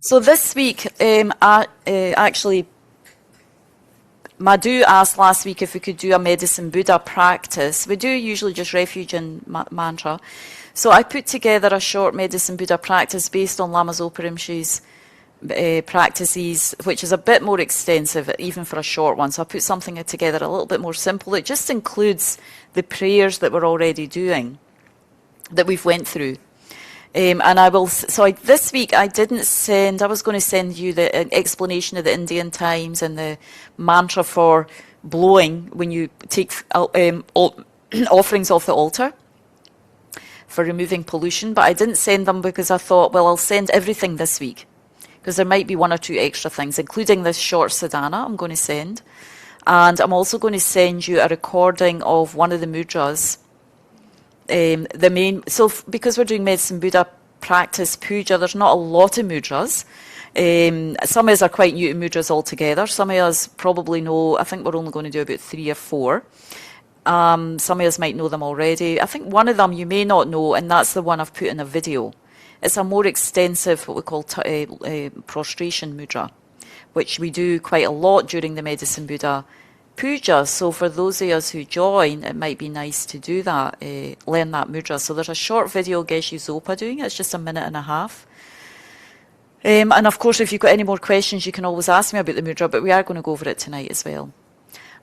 So this week, actually, Madhu asked last week if we could do a Medicine Buddha practice. We do usually just refuge and mantra. So I put together a short Medicine Buddha practice based on Lama Chopa Rinpoche's practices, which is a bit more extensive, even for a short one. So I put something together a little bit more simple. It just includes the prayers that we're already doing, that we've went through. And I will, this week I didn't send, I was going to send you the explanation of the Indian times and the mantra for blowing when you take offerings off the altar for removing pollution, but I didn't send them because I thought, well, I'll send everything this week, because there might be one or two extra things, including this short sadhana I'm going to send. And I'm also going to send you a recording of one of the mudras. Because we're doing Medicine Buddha practice puja, there's not a lot of mudras. Some of us are quite new to mudras altogether. Some of us probably know, I think we're only going to do about 3 or 4. Some of us might know them already. I think one of them you may not know, and that's the one I've put in a video. It's a more extensive, what we call prostration mudra, which we do quite a lot during the Medicine Buddha Puja. So for those of us who join, it might be nice to do that, learn that mudra. So there's a short video Geshe Zopa doing it. It's just 1.5 minutes. And of course, if you've got any more questions, you can always ask me about the mudra, but we are going to go over it tonight as well.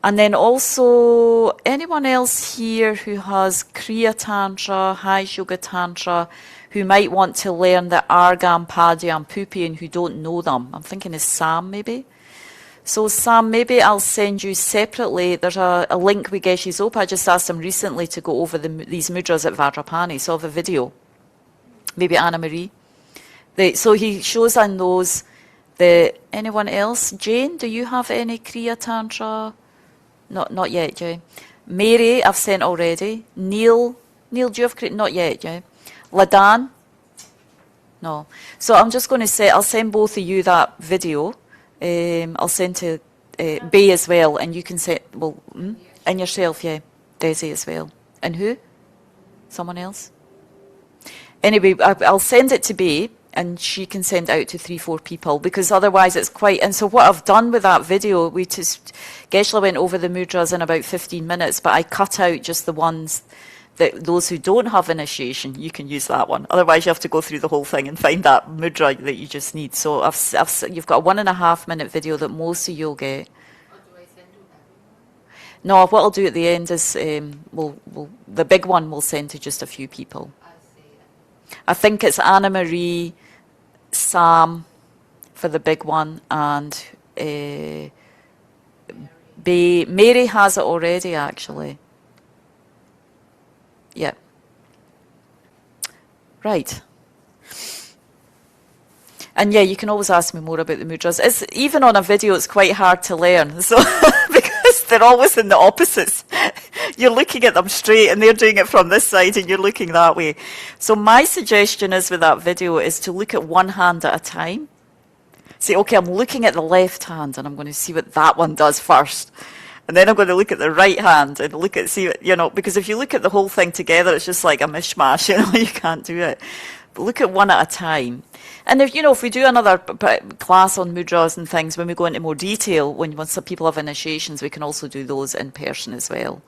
And then also, anyone else here who has Kriya Tantra, High Yoga Tantra, who might want to learn the Argam, Padya and Pupi and who don't know them? I'm thinking is Sam maybe? So Sam, maybe I'll send you separately. There's a link with Geshe Zopa. I just asked him recently to go over these mudras at Vajrapani, so I have a video. Maybe Anna Marie. So he shows on those. Anyone else? Jane, do you have any Kriya Tantra? Not yet, Jane. Mary, I've sent already. Neil, do you have Kriya? Not yet, Jane. Ladan? No. So I'm just going to say, I'll send both of you that video. I'll send to Bay as well, and you can say, and yourself, yeah, Desi as well. And who? Someone else? Anyway, I'll send it to Bay, and she can send out to 3-4 people, because otherwise it's quite, and so what I've done with that video, Geshe went over the mudras in about 15 minutes, but I cut out just the ones that those who don't have initiation, you can use that one. Otherwise, you have to go through the whole thing and find that mudra that you just need. So you've got a 1.5 minute video that most of you'll get. Or do I send you that? No, what I'll do at the end is the big one we'll send to just a few people. I think it's Anna Marie, Sam for the big one, and Mary has it already actually. Yeah. Right. And yeah, you can always ask me more about the mudras. Even on a video, it's quite hard to learn. So because they're always in the opposites. You're looking at them straight and they're doing it from this side and you're looking that way. So my suggestion is with that video is to look at one hand at a time. Say, okay, I'm looking at the left hand and I'm going to see what that one does first. And then I'm going to look at the right hand and because if you look at the whole thing together, it's just like a mishmash, you can't do it. But look at one at a time. And if we do another class on mudras and things, when we go into more detail, once some people have initiations, we can also do those in person as well.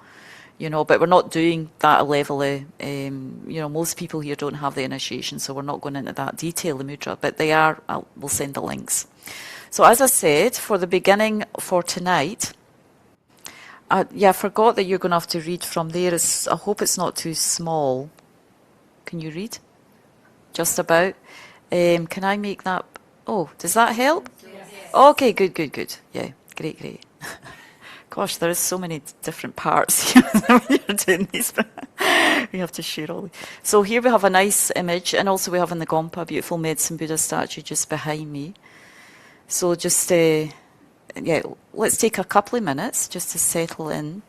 But we're not doing that level of, most people here don't have the initiation, so we're not going into that detail, the mudra, but they are, we'll send the links. So as I said, for the beginning for tonight, I forgot that you're going to have to read from there. I hope it's not too small. Can you read? Just about. Can I make that? Oh, does that help? Yes. Okay, good. Yeah, great. Gosh, there is so many different parts here when you're doing these. We have to share all. So here we have a nice image, and also we have in the Gompa a beautiful Medicine Buddha statue just behind me. So just let's take a couple of minutes just to settle in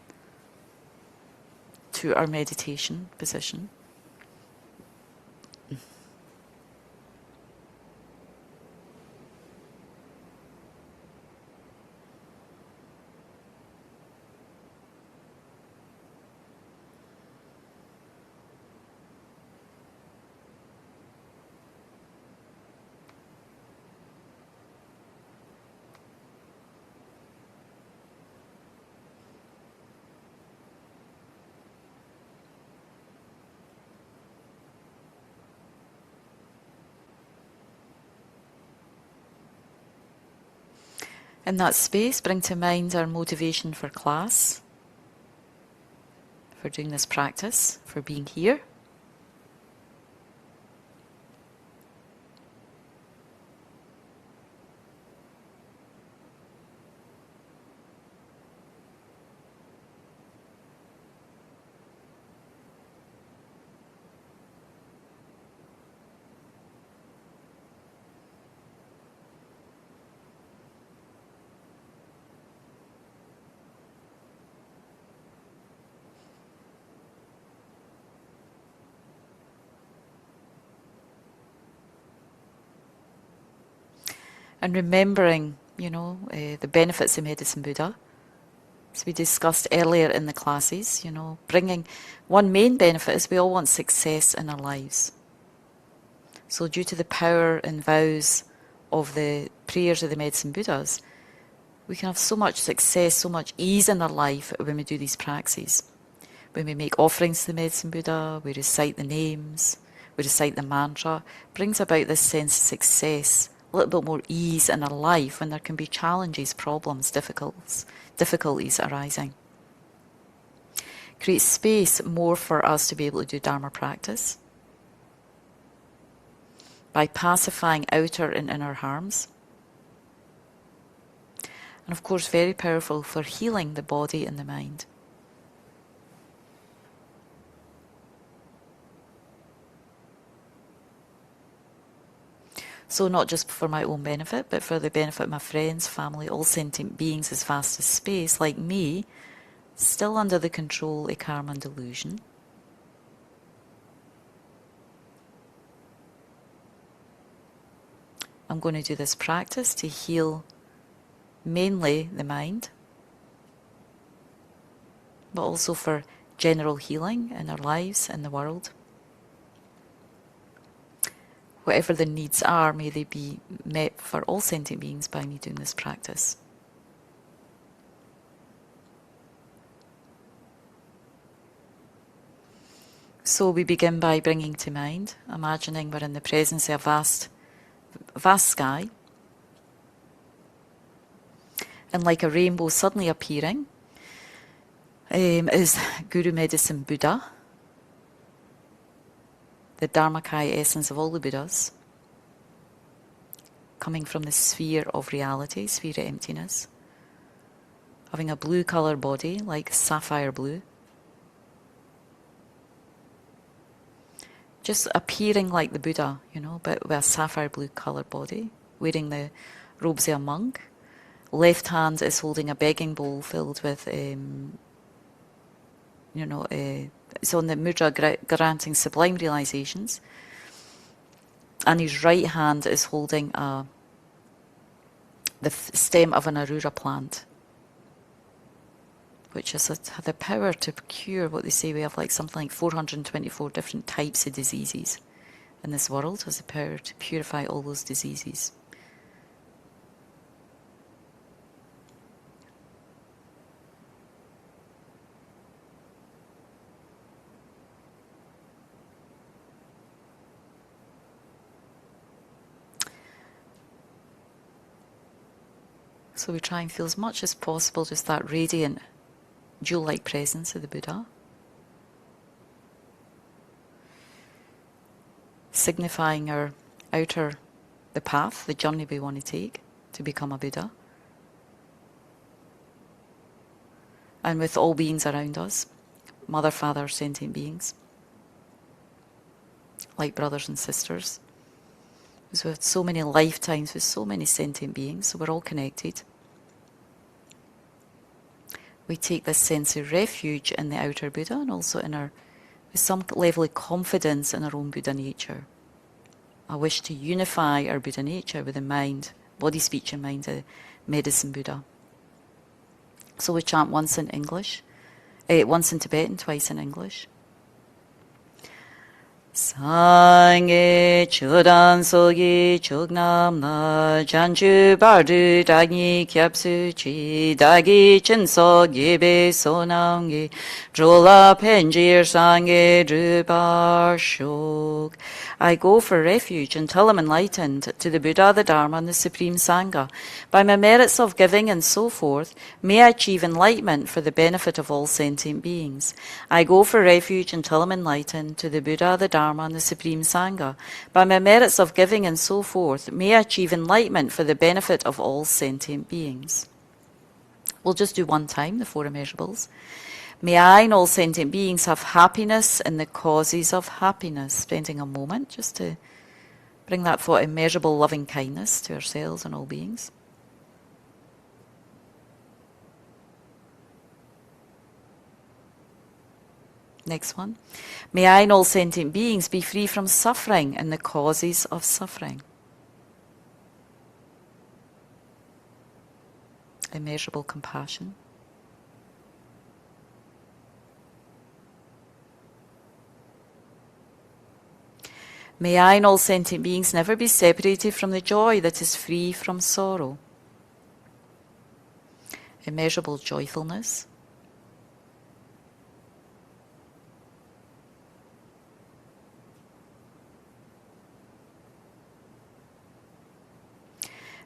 to our meditation position. In that space, bring to mind our motivation for class, for doing this practice, for being here. And remembering, the benefits of Medicine Buddha, as we discussed earlier in the classes, bringing one main benefit is we all want success in our lives. So due to the power and vows of the prayers of the Medicine Buddhas, we can have so much success, so much ease in our life when we do these practices. When we make offerings to the Medicine Buddha, we recite the names, we recite the mantra, brings about this sense of success, a little bit more ease in our life when there can be challenges, problems, difficulties arising. Creates space more for us to be able to do Dharma practice by pacifying outer and inner harms. And of course, very powerful for healing the body and the mind. So not just for my own benefit, but for the benefit of my friends, family, all sentient beings as vast as space, like me, still under the control of karma and delusion. I'm going to do this practice to heal mainly the mind, but also for general healing in our lives, in the world. Whatever the needs are, may they be met for all sentient beings by me doing this practice. So we begin by bringing to mind, imagining we're in the presence of a vast sky, and like a rainbow suddenly appearing is Guru Medicine Buddha, the Dharmakaya essence of all the Buddhas, coming from the sphere of reality, sphere of emptiness, having a blue colour body like sapphire blue, just appearing like the Buddha, but with a sapphire blue colour body, wearing the robes of a monk. Left hand is holding a begging bowl filled with, it's on the mudra granting sublime realizations. And his right hand is holding the stem of an arura plant, which has the power to cure what they say we have something like 424 different types of diseases in this world, has the power to purify all those diseases. So we try and feel as much as possible just that radiant, jewel-like presence of the Buddha, signifying our the path, the journey we want to take to become a Buddha. And with all beings around us, mother, father, sentient beings, like brothers and sisters. Because we have so many lifetimes with so many sentient beings, so we're all connected. We take this sense of refuge in the outer Buddha and also with some level of confidence in our own Buddha nature. I wish to unify our Buddha nature with the mind, body, speech and mind, the Medicine Buddha. So we chant once in English, once in Tibetan, twice in English. Sangye chodan sogi chognamna janju bardu dagi kyapsu chi dagi chinso gebe sonamge drola penjir sangye drubar shok. I go for refuge until I'm enlightened to the Buddha, the Dharma, and the Supreme Sangha. By my merits of giving and so forth, may I achieve enlightenment for the benefit of all sentient beings. I go for refuge until I'm enlightened to the Buddha, the Dharma, and the Supreme Sangha. By my merits of giving and so forth, may I achieve enlightenment for the benefit of all sentient beings. We'll just do one time, the four immeasurables. May I and all sentient beings have happiness in the causes of happiness. Spending a moment just to bring that thought, immeasurable loving kindness to ourselves and all beings. Next one. May I and all sentient beings be free from suffering and the causes of suffering. Immeasurable compassion. May I and all sentient beings never be separated from the joy that is free from sorrow. Immeasurable joyfulness.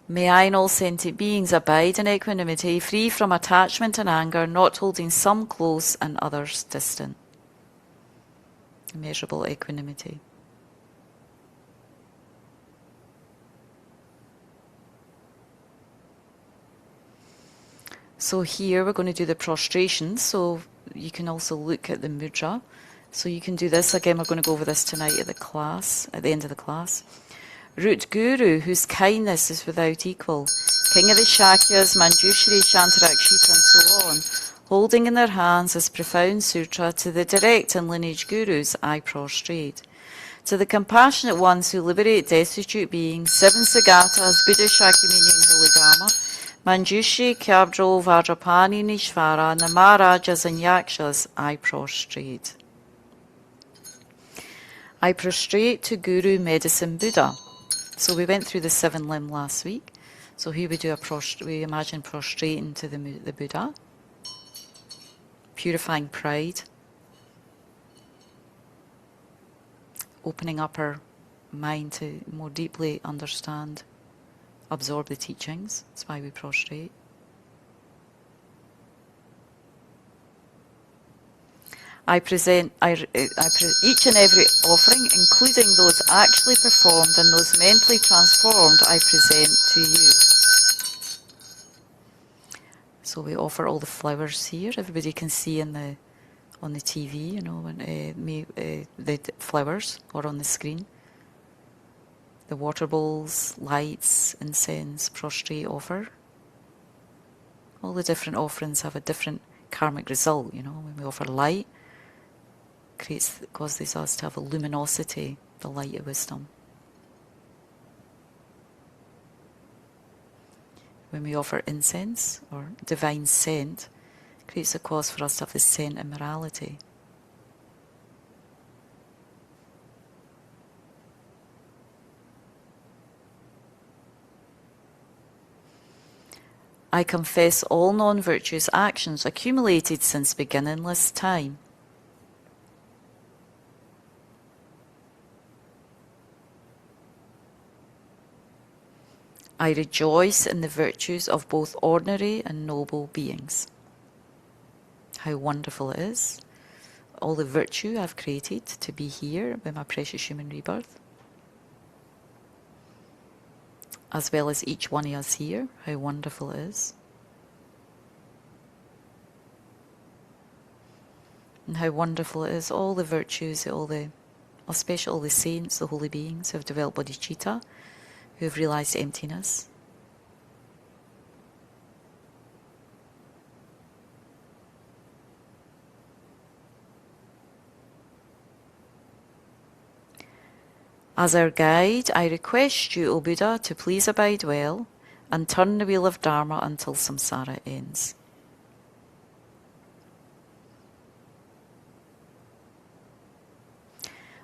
May I and all sentient beings abide in equanimity, free from attachment and anger, not holding some close and others distant. Immeasurable equanimity. So here we're going to do the prostration, so you can also look at the mudra. So you can do this again, we're going to go over this tonight at the end of the class. Root Guru, whose kindness is without equal, King of the Shakyas, Manjushri, Shantarakshita, and so on, holding in their hands this profound sutra, to the direct and lineage gurus I prostrate. To the compassionate ones who liberate destitute beings, seven Sagatas, Buddha, Shakyamuni, and Holy Dharma, Manjushri, Kyabdro, Vajrapani, Nishvara, Namarajas, and Yakshas, I prostrate. I prostrate to Guru Medicine Buddha. So we went through the seven limb last week. So here we imagine prostrating to the Buddha, purifying pride, opening up our mind to more deeply understand, absorb the teachings. That's why we prostrate. I present each and every offering, including those actually performed and those mentally transformed, I present to you. So we offer all the flowers here. Everybody can see on the TV, you know, the flowers or on the screen. The water bowls, lights, incense, prostrate offer. All the different offerings have a different karmic result, you know. When we offer light, causes us to have a luminosity, the light of wisdom. When we offer incense or divine scent, creates a cause for us to have the scent and morality. I confess all non-virtuous actions accumulated since beginningless time. I rejoice in the virtues of both ordinary and noble beings. How wonderful it is. All the virtue I've created to be here with my precious human rebirth. As well as each one of us here, how wonderful it is. And how wonderful it is, all the virtues, especially all the saints, the holy beings who have developed bodhicitta, who have realized emptiness. As our guide, I request you, O Buddha, to please abide well and turn the wheel of Dharma until samsara ends.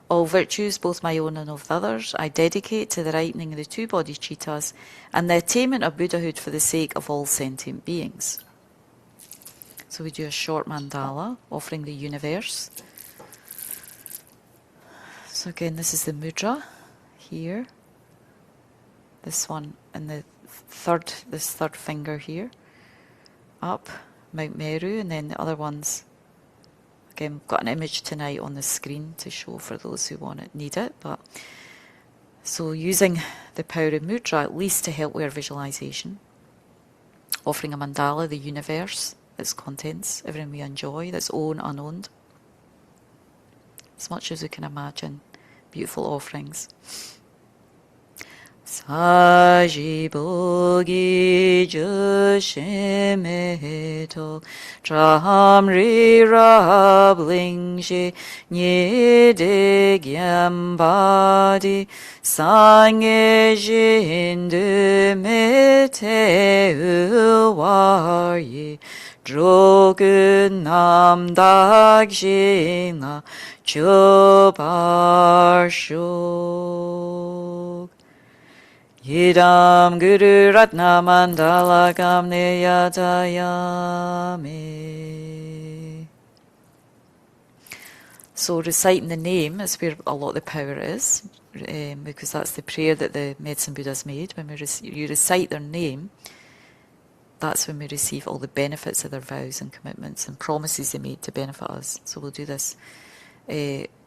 All virtues, both my own and of the others, I dedicate to the ripening of the two bodhicittas and the attainment of Buddhahood for the sake of all sentient beings. So we do a short mandala, offering the universe. So again, this is the mudra here. This one and this third finger here. Up, Mount Meru, and then the other ones. Again, we've got an image tonight on the screen to show for those who need it. But so using the power of mudra at least to help with our visualization. Offering a mandala, the universe, its contents, everything we enjoy, that's owned, unowned. As much as we can imagine. Beautiful offerings. Saji bogi jushimeto tramri rablingshi nyede gyambadi sangye jindu mete uwaryi drogun namdagshina chobarshok Yidam Guru Ratna Mandala Gamne Yatayame. So reciting the name is where a lot of the power is, because that's the prayer that the Medicine Buddha's made. When you recite their name, that's when we receive all the benefits of their vows and commitments and promises they made to benefit us. So we'll do this.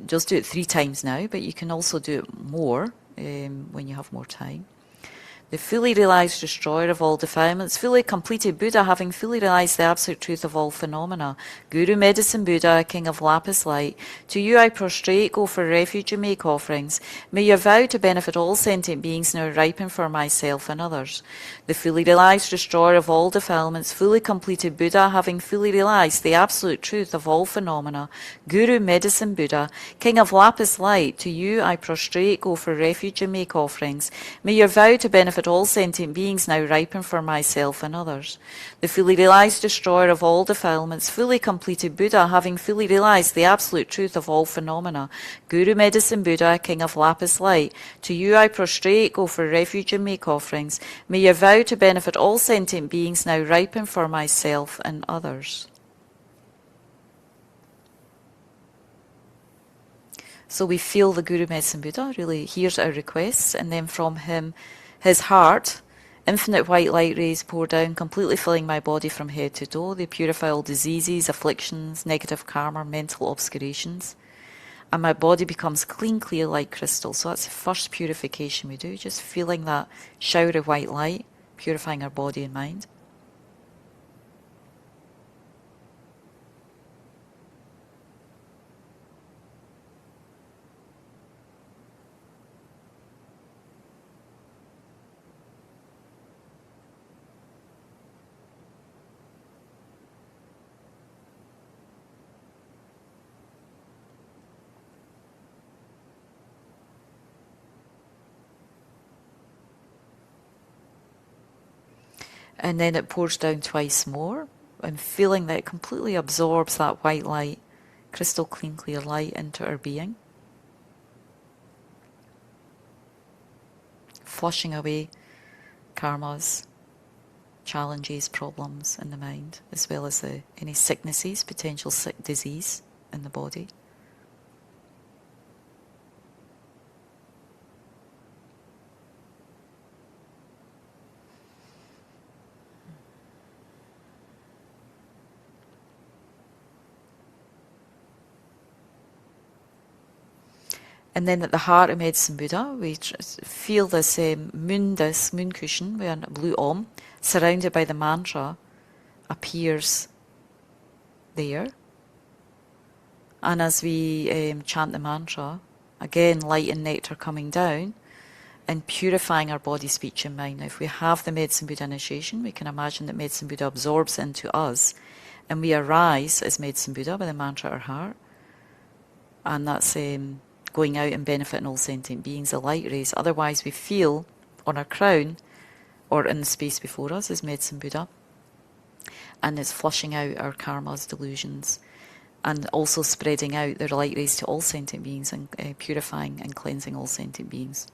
Just do it 3 times now, but you can also do it more when you have more time. The fully realized destroyer of all defilements, fully completed Buddha, having fully realized the absolute truth of all phenomena, Guru Medicine Buddha, King of Lapis Light, to you I prostrate, go for refuge and make offerings. May your vow to benefit all sentient beings now ripen for myself and others. The fully realized destroyer of all defilements, fully completed Buddha, having fully realized the absolute truth of all phenomena, Guru Medicine Buddha, King of Lapis Light, to you I prostrate, go for refuge and make offerings. May your vow to benefit all sentient beings now ripen for myself and others. The fully realized destroyer of all defilements, fully completed Buddha, having fully realized the absolute truth of all phenomena, Guru Medicine Buddha, King of Lapis Light, to you I prostrate, go for refuge and make offerings. May your vow to benefit all sentient beings now ripen for myself and others. So we feel the Guru Medicine Buddha really hears our requests, and then from him, his heart, infinite white light rays pour down, completely filling my body from head to toe. They purify all diseases, afflictions, negative karma, mental obscurations. And my body becomes clean, clear like crystal. So that's the first purification we do, just feeling that shower of white light, purifying our body and mind. And then it pours down twice more, and feeling that it completely absorbs that white light, crystal clean, clear light into our being. Flushing away karmas, challenges, problems in the mind, as well as any sicknesses, potential sick disease in the body. And then at the heart of Medicine Buddha, we feel this moon cushion with a blue Om, surrounded by the mantra, appears there. And as we chant the mantra, again light and nectar coming down and purifying our body, speech and mind. Now if we have the Medicine Buddha initiation, we can imagine that Medicine Buddha absorbs into us and we arise as Medicine Buddha by the mantra at our heart. And that's going out and benefiting all sentient beings, the light rays. Otherwise we feel on our crown or in the space before us as Medicine Buddha, and it's flushing out our karmas, delusions, and also spreading out the light rays to all sentient beings and purifying and cleansing all sentient beings.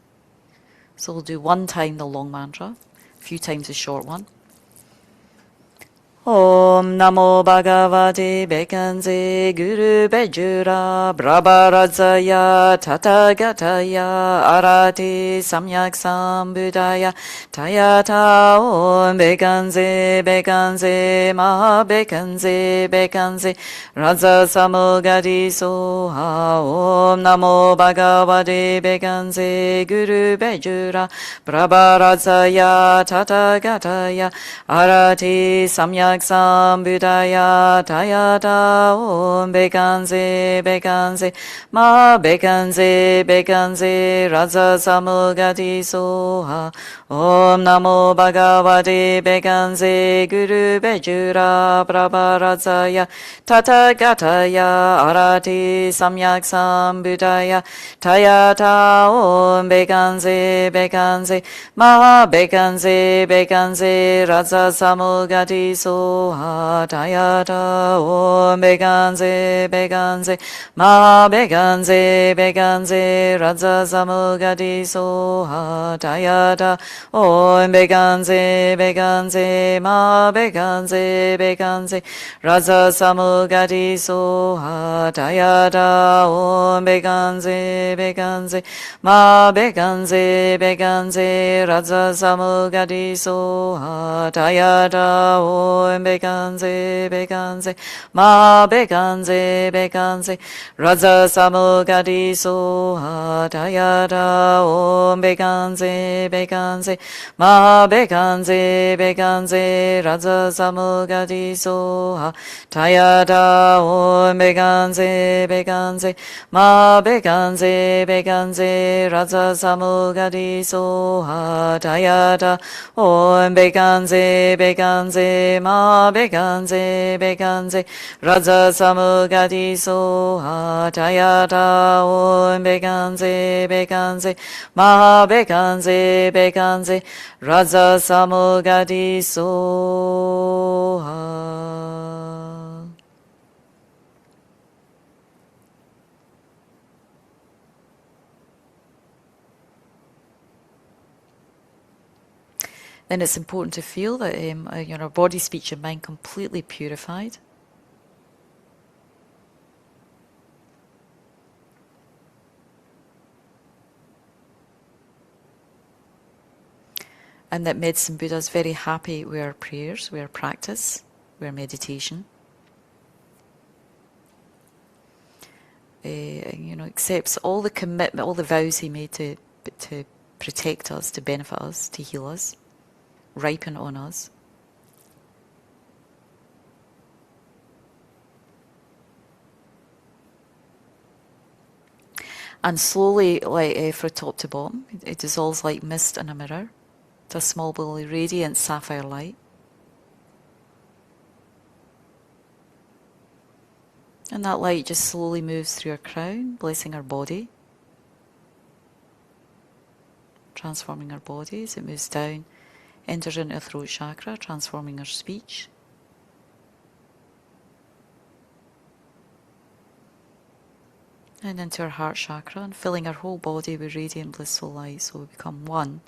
So we'll do one time the long mantra, a few times the short one. Om Namo Bhagavate Bekanze Guru Bejura Brahmarazaya Tathagataya Arati Samyak Sambuddhaya Tayata Om Bekanze Bekanze Maha Bekanze Bekanze Raza Samugadi Soha Om Namo Bhagavate Bekanze Guru Bejura Brahmarazaya Tathagataya Arati Samyak Sambuddhaya Tayata Om Bekanze Bekanze Ma Bekanze Bekanze Raza Samugati Soha Om Namo Bhagavate Bekanze Guru Bejura Prabharazaya Tathagataya Arati Samyak Sambuddhaya Tayata Om Bekanze Bekanze Ma Bekanze Bekanze Raza Samugati Soha Tayata Om Bekanze Bekanze Ma Bekanze Bekanze Raza Samugati Soha Tayata Om Bekanze Bekanze Ma Bekanze Bekanze Raza Samugati Soha Tayata Om Bekanze Bekanze Ma Bekanze Bekanze Raza Samugati Soha Tayata Om Bekanze Bekanze Ma Bekanze Bekanze Raza Samugati Soha Tayata Om Bekanze Bekanze Ma Bekanze Bekanze Raza Samugati Soha Tayata Om Bekanze Bekanze Ma Bekanze Bekanze Raza Samugati Soha Tayata Om Bekanze Bekanze Ma Bekanze Bekanze Raza Samugati Soha Tayata Om Bekanze Bekanze Ma Bekanze Bekanze Raza Samugati Soha. Then it's important to feel that your body, speech and mind completely purified. And that Medicine Buddha is very happy with our prayers, with our practice, with our meditation. Accepts all the commitment, all the vows he made to protect us, to benefit us, to heal us, ripen on us. And slowly, like from top to bottom, it dissolves like mist in a mirror to a small ball of radiant sapphire light. And that light just slowly moves through our crown, blessing our body, transforming our bodies. It moves down, enters into our throat chakra, transforming our speech. And into our heart chakra, and filling our whole body with radiant blissful light, so we become one,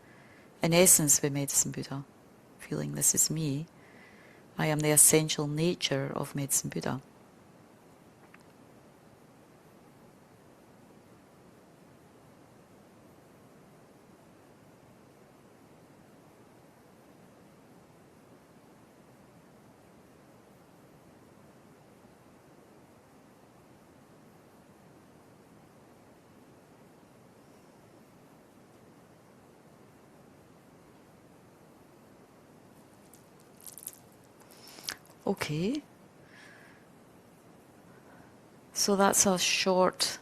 in essence, with Medicine Buddha. Feeling this is me. I am the essential nature of Medicine Buddha. Okay, so that's a short,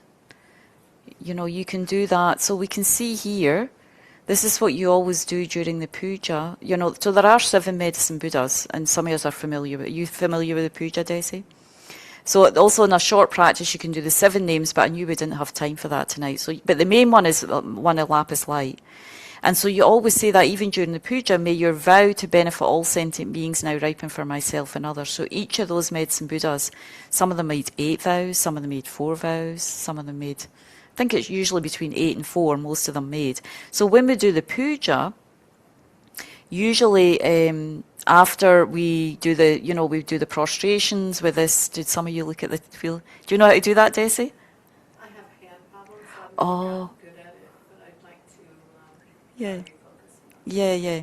you can do that. So we can see here, this is what you always do during the puja. So there are 7 Medicine Buddhas, and some of us are familiar with it. Are you familiar with the puja, Desi? So also in a short practice, you can do the 7 names, but I knew we didn't have time for that tonight. But the main one is one of lapis light. And so you always say that even during the puja, may your vow to benefit all sentient beings now ripen for myself and others. So each of those Medicine Buddhas, some of them made 8 vows, some of them made 4 vows, some of them made, I think it's usually between 8 and 4, most of them made. So when we do the puja, usually after we do the, we do the prostrations with this. Did some of you look at the feel? Do you know how to do that, Desi? I have hand problems, so I'm Oh. not good at it, but I'd like to Yeah. focus on it. Yeah.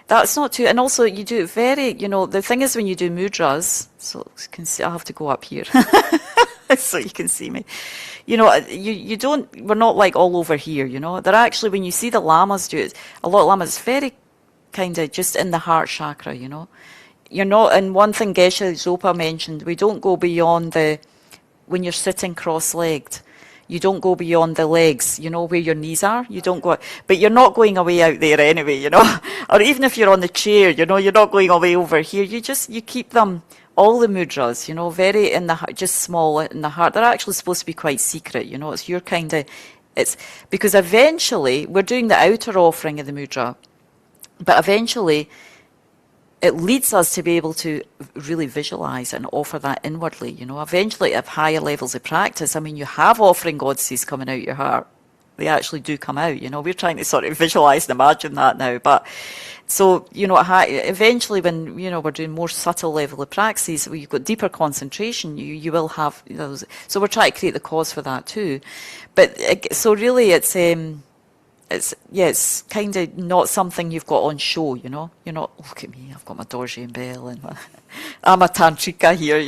That's not too, and also you do it very, the thing is when you do mudras, so you can see, I have to go up here so you can see me. You don't, we're not like all over here, They're actually, when you see the lamas do it, a lot of lamas, it's very kind of just in the heart chakra, You're not, and one thing Geshe Zopa mentioned, we don't go beyond when you're sitting cross-legged, you don't go beyond the legs, where your knees are. You don't go, but you're not going away out there anyway, Or even if you're on the chair, you're not going away over here. You keep them, all the mudras, very in the heart, just small in the heart. They're actually supposed to be quite secret, It's your kind of, it's because eventually we're doing the outer offering of the mudra, but eventually it leads us to be able to really visualize and offer that inwardly, Eventually, at higher levels of practice, you have offering goddesses coming out your heart. They actually do come out, We're trying to sort of visualize and imagine that now. But so, eventually when, we're doing more subtle level of practices, where you've got deeper concentration, you will have those. So we're trying to create the cause for that too. But so really it's kind of not something you've got on show, You're not, look at me, I've got my Dorje and bell and I'm a tantrika here,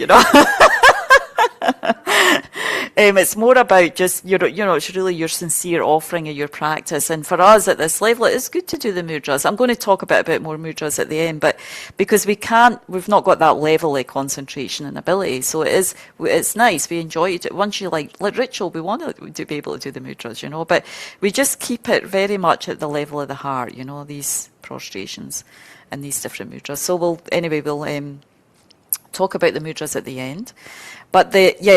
It's more about just, it's really your sincere offering of your practice. And for us at this level, it is good to do the mudras. I'm going to talk a bit more mudras at the end, but because we've not got that level of concentration and ability. So it's nice. We enjoy it. Once you like ritual, we want to be able to do the mudras, but we just keep it very much at the level of the heart, these prostrations and these different mudras. So we'll talk about the mudras at the end. But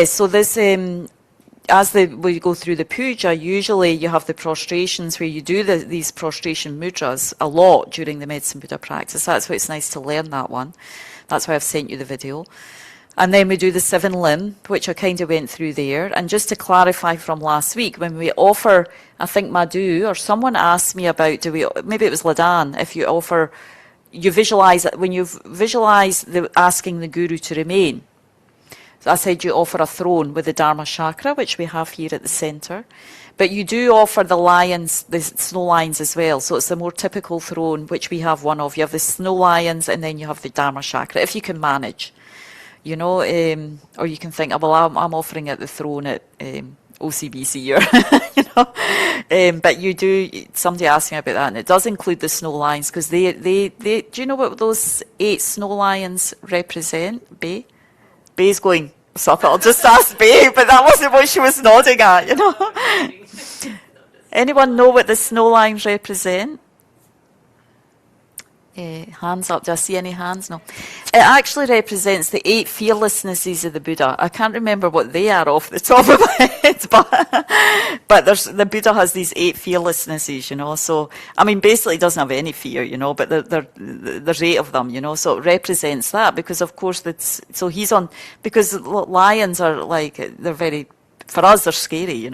so this, we go through the puja, usually you have the prostrations where you do these prostration mudras a lot during the Medicine Buddha practice. That's why it's nice to learn that one. That's why I've sent you the video. And then we do the 7 limb, which I kind of went through there. And just to clarify from last week, when we offer, I think Madhu or someone asked me about, maybe it was Ladan, if you offer, you visualize, when you visualize asking the guru to remain. So I said you offer a throne with the Dharma chakra, which we have here at the centre. But you do offer the lions, the snow lions as well. So it's the more typical throne, which we have one of. You have the snow lions and then you have the Dharma chakra, if you can manage. Or you can think, well, I'm offering at the throne at OCBC or, but you do, somebody asked me about that, and it does include the snow lions, because they, do you know what those 8 snow lions represent, Bay? Bay's going, so I'll just ask Bay, but that wasn't what she was nodding at, Anyone know what the snow lions represent? Hands up. Do I see any hands? No. It actually represents the 8 fearlessnesses of the Buddha. I can't remember what they are off the top of my head, but the Buddha has these 8 fearlessnesses, So, basically, he doesn't have any fear, but there's 8 of them, So it represents that, because of course so he's on, because lions are like, they're very, for us, they're scary,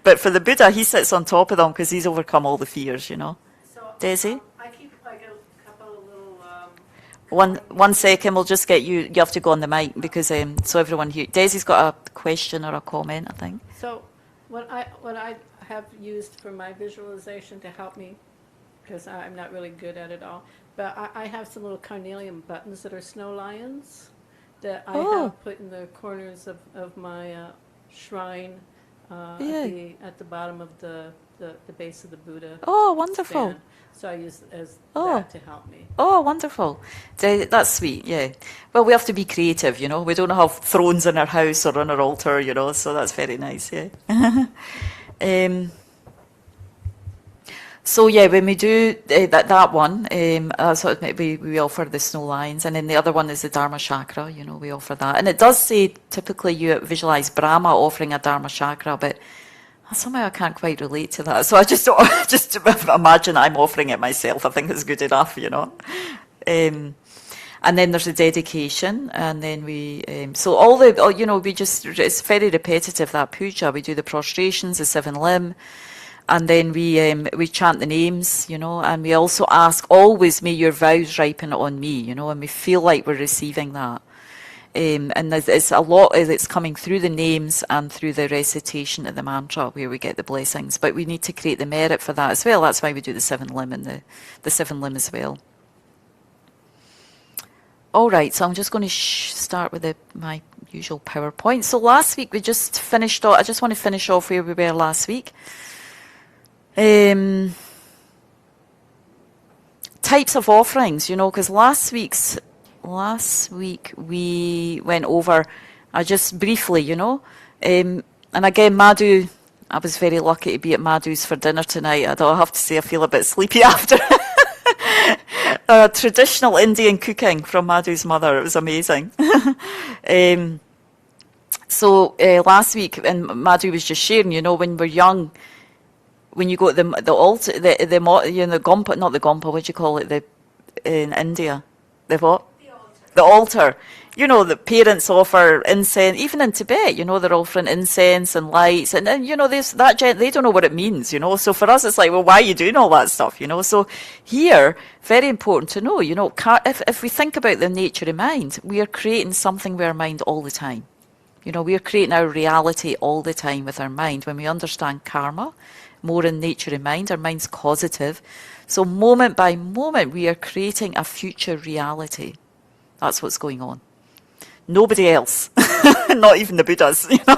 But for the Buddha, he sits on top of them because he's overcome all the fears, So, Daisy? I keep like a couple of little... One second, we'll just get you have to go on the mic, because so everyone here. Daisy's got a question or a comment, I think. So what I have used for my visualization to help me, because I'm not really good at it all, but I have some little carnelian buttons that are snow lions that I have put in the corners of my shrine at the bottom of the base of the Buddha. Oh, wonderful. Stand. So I use that to help me. Oh, wonderful. That's sweet, yeah. Well, we have to be creative, We don't have thrones in our house or on our altar, so that's very nice, yeah. So, yeah, when we do that one, we offer the snow lions, and then the other one is the Dharma chakra, we offer that. And it does say, typically, you visualize Brahma offering a Dharma chakra, but Somehow I can't quite relate to that. So I just just imagine I'm offering it myself. I think it's good enough, you know. And then there's the dedication, and then so all the, you know, it's very repetitive, that puja. We do the prostrations, the 7 limb, and then we chant the names, you know, and we also ask always, may your vows ripen on me, you know, and we feel like we're receiving that. And it's a lot, it's coming through the names and through the recitation of the mantra where we get the blessings. But we need to create the merit for that as well. That's why we do the 7 limb and the 7 limb as well. All right, so I'm just going to start with my usual PowerPoint. So last week we just finished off, I just want to finish off where we were last week. Types of offerings, you know, because last week we went over, just briefly, you know, and again, Madhu, I was very lucky to be at Madhu's for dinner tonight. I have to say I feel a bit sleepy after. Traditional Indian cooking from Madhu's mother, it was amazing. So last week, and Madhu was just sharing, you know, when we're young, when you go to the altar, you know, the gompa, not the gompa, what do you call it, in India? The what? The altar. You know, the parents offer incense, even in Tibet, you know, they're offering incense and lights, and then, you know, they don't know what it means, you know. So for us, it's like, well, why are you doing all that stuff, you know? So here, very important to know, you know, if we think about the nature of mind, we are creating something with our mind all the time. You know, we are creating our reality all the time with our mind. When we understand karma, more in nature of mind, our mind's causative. So moment by moment, we are creating a future reality. That's what's going on. Nobody else, not even the Buddhas, you know,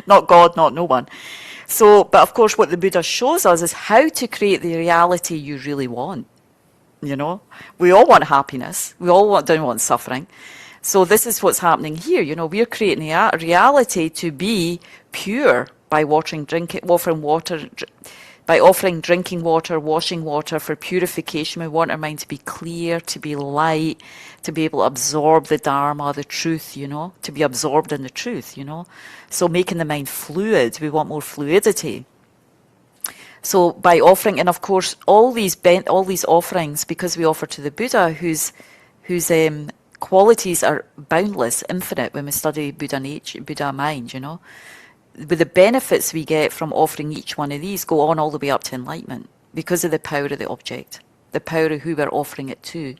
not God, not no one. So, but of course, what the Buddha shows us is how to create the reality you really want. You know, we all want happiness. We all don't want suffering. So this is what's happening here. You know, we're creating a reality to be pure by offering water. By offering drinking water, washing water for purification. We want our mind to be clear, to be light, to be able to absorb the Dharma, the truth, you know, to be absorbed in the truth, you know. So making the mind fluid, we want more fluidity. So by offering, and of course, all these offerings, because we offer to the Buddha, whose qualities are boundless, infinite, when we study Buddha mind, you know. But the benefits we get from offering each one of these go on all the way up to enlightenment because of the power of the object, the power of who we're offering it to.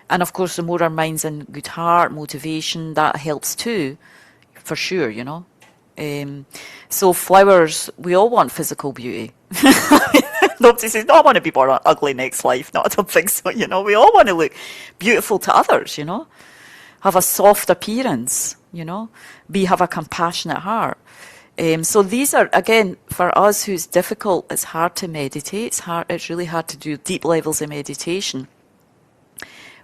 And of course, the more our mind's in good heart, motivation, that helps too, for sure, you know. So flowers, we all want physical beauty. Nobody says, no, I want to be born ugly next life. No, I don't think so, you know. We all want to look beautiful to others, you know. Have a soft appearance, you know, have a compassionate heart. So these are, again, for us who's difficult, it's hard to meditate, it's really hard to do deep levels of meditation.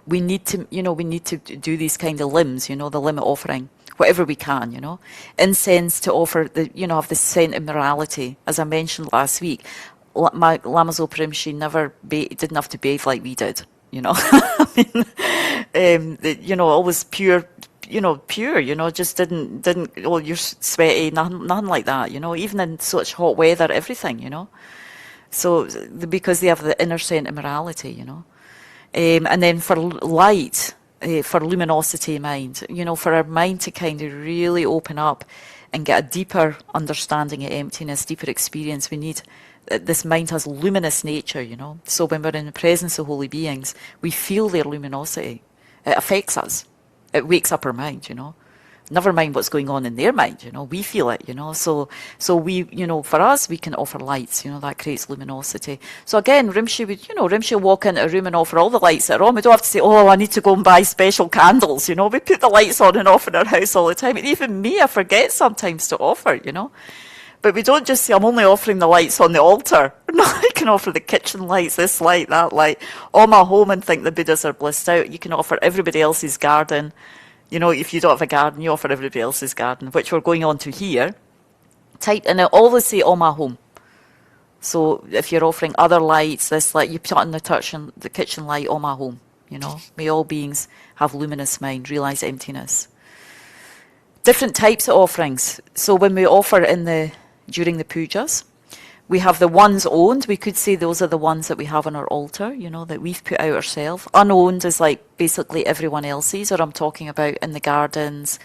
We need to do these kind of limbs, you know, the limit offering, whatever we can, you know. Incense to offer have the scent of morality. As I mentioned last week, Lama Chopa didn't have to bathe like we did. You know, I mean, always pure, just didn't, oh, you're sweaty, nothing like that, you know, even in such hot weather, everything, you know. So, because they have the inner scent of morality, you know. And then for light, for luminosity mind, you know, for our mind to kind of really open up and get a deeper understanding of emptiness, deeper experience, we need... This mind has luminous nature, you know. So when we're in the presence of holy beings, we feel their luminosity. It affects us. It wakes up our mind, you know. Never mind what's going on in their mind, you know. We feel it, you know. So we, you know, for us, we can offer lights, you know, that creates luminosity. So again, Rinpoche will walk into a room and offer all the lights that are on. We don't have to say, oh, I need to go and buy special candles, you know. We put the lights on and off in our house all the time. And even me, I forget sometimes to offer, you know. But we don't just say, I'm only offering the lights on the altar. No, I can offer the kitchen lights, this light, that light. All my home and think the Buddhas are blissed out. You can offer everybody else's garden. You know, if you don't have a garden, you offer everybody else's garden, which we're going on to here. And I always say, all my home. So if you're offering other lights, this light, you put on the kitchen light, all my home. You know, may all beings have luminous mind, realize emptiness. different types of offerings. So when we offer during the pujas, we have the ones owned. We could say those are the ones that we have on our altar, that we've put out ourselves. Unowned is like basically everyone else's, or I'm talking about in the gardens.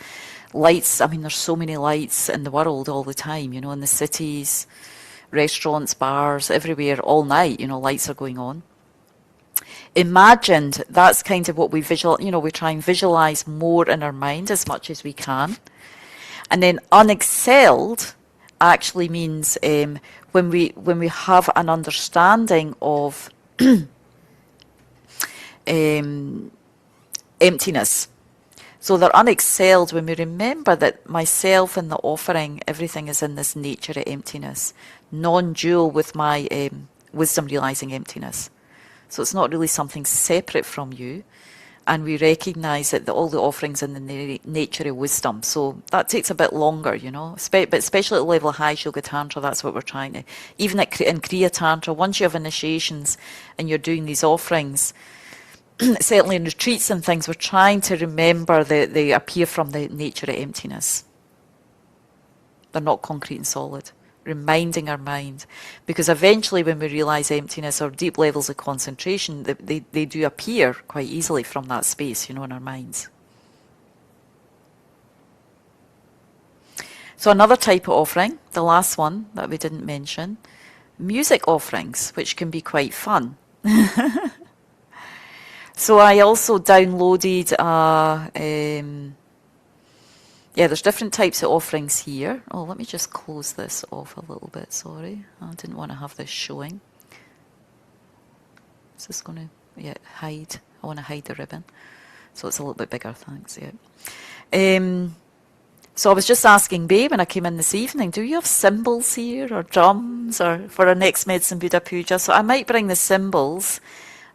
Lights, I mean, there's so many lights in the world all the time, in the cities, restaurants, bars, everywhere, all night, lights are going on. Imagined, that's kind of what we we try and visualize more in our mind as much as we can. And then unexcelled actually means when we have an understanding of emptiness. So they're unexcelled when we remember that myself and the offering, everything is in this nature of emptiness, non-dual with my wisdom realizing emptiness. So it's not really something separate from you. And we recognize that all the offerings in the nature of wisdom. So that takes a bit longer, but especially at the level of high Yoga Tantra, that's what we're trying to. Even in Kriya Tantra, once you have initiations and you're doing these offerings, certainly in retreats and things, we're trying to remember that they appear from the nature of emptiness. They're not concrete and solid. Reminding our mind, because eventually when we realize emptiness or deep levels of concentration, they do appear quite easily from that space, in our minds. So another type of offering, the last one that we didn't mention, music offerings, which can be quite fun. So I also downloaded there's different types of offerings here. Oh, let me just close this off a little bit, sorry. I didn't want to have this showing. Is this going to, hide? I want to hide the ribbon. So it's a little bit bigger, thanks, So I was just asking Babe when I came in this evening, do you have cymbals here or drums or for our next Medicine Buddha Puja? So I might bring the cymbals.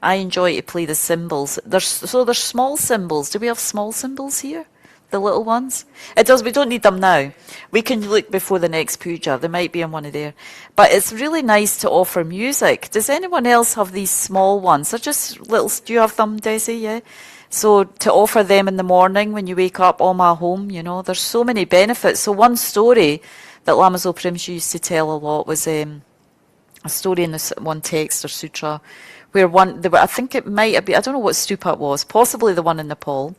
I enjoy to play the cymbals. There's small cymbals. Do we have small cymbals here? The little ones? We don't need them now. We can look before the next puja. There might be in one of there. But it's really nice to offer music. Does anyone else have these small ones? They're just little, do you have them, Desi? Yeah? So to offer them in the morning when you wake up, Om Home, there's so many benefits. So one story that Lama Chopa Rinpoche used to tell a lot was a story in this one text or sutra where I think it might have been, I don't know what stupa it was, possibly the one in Nepal.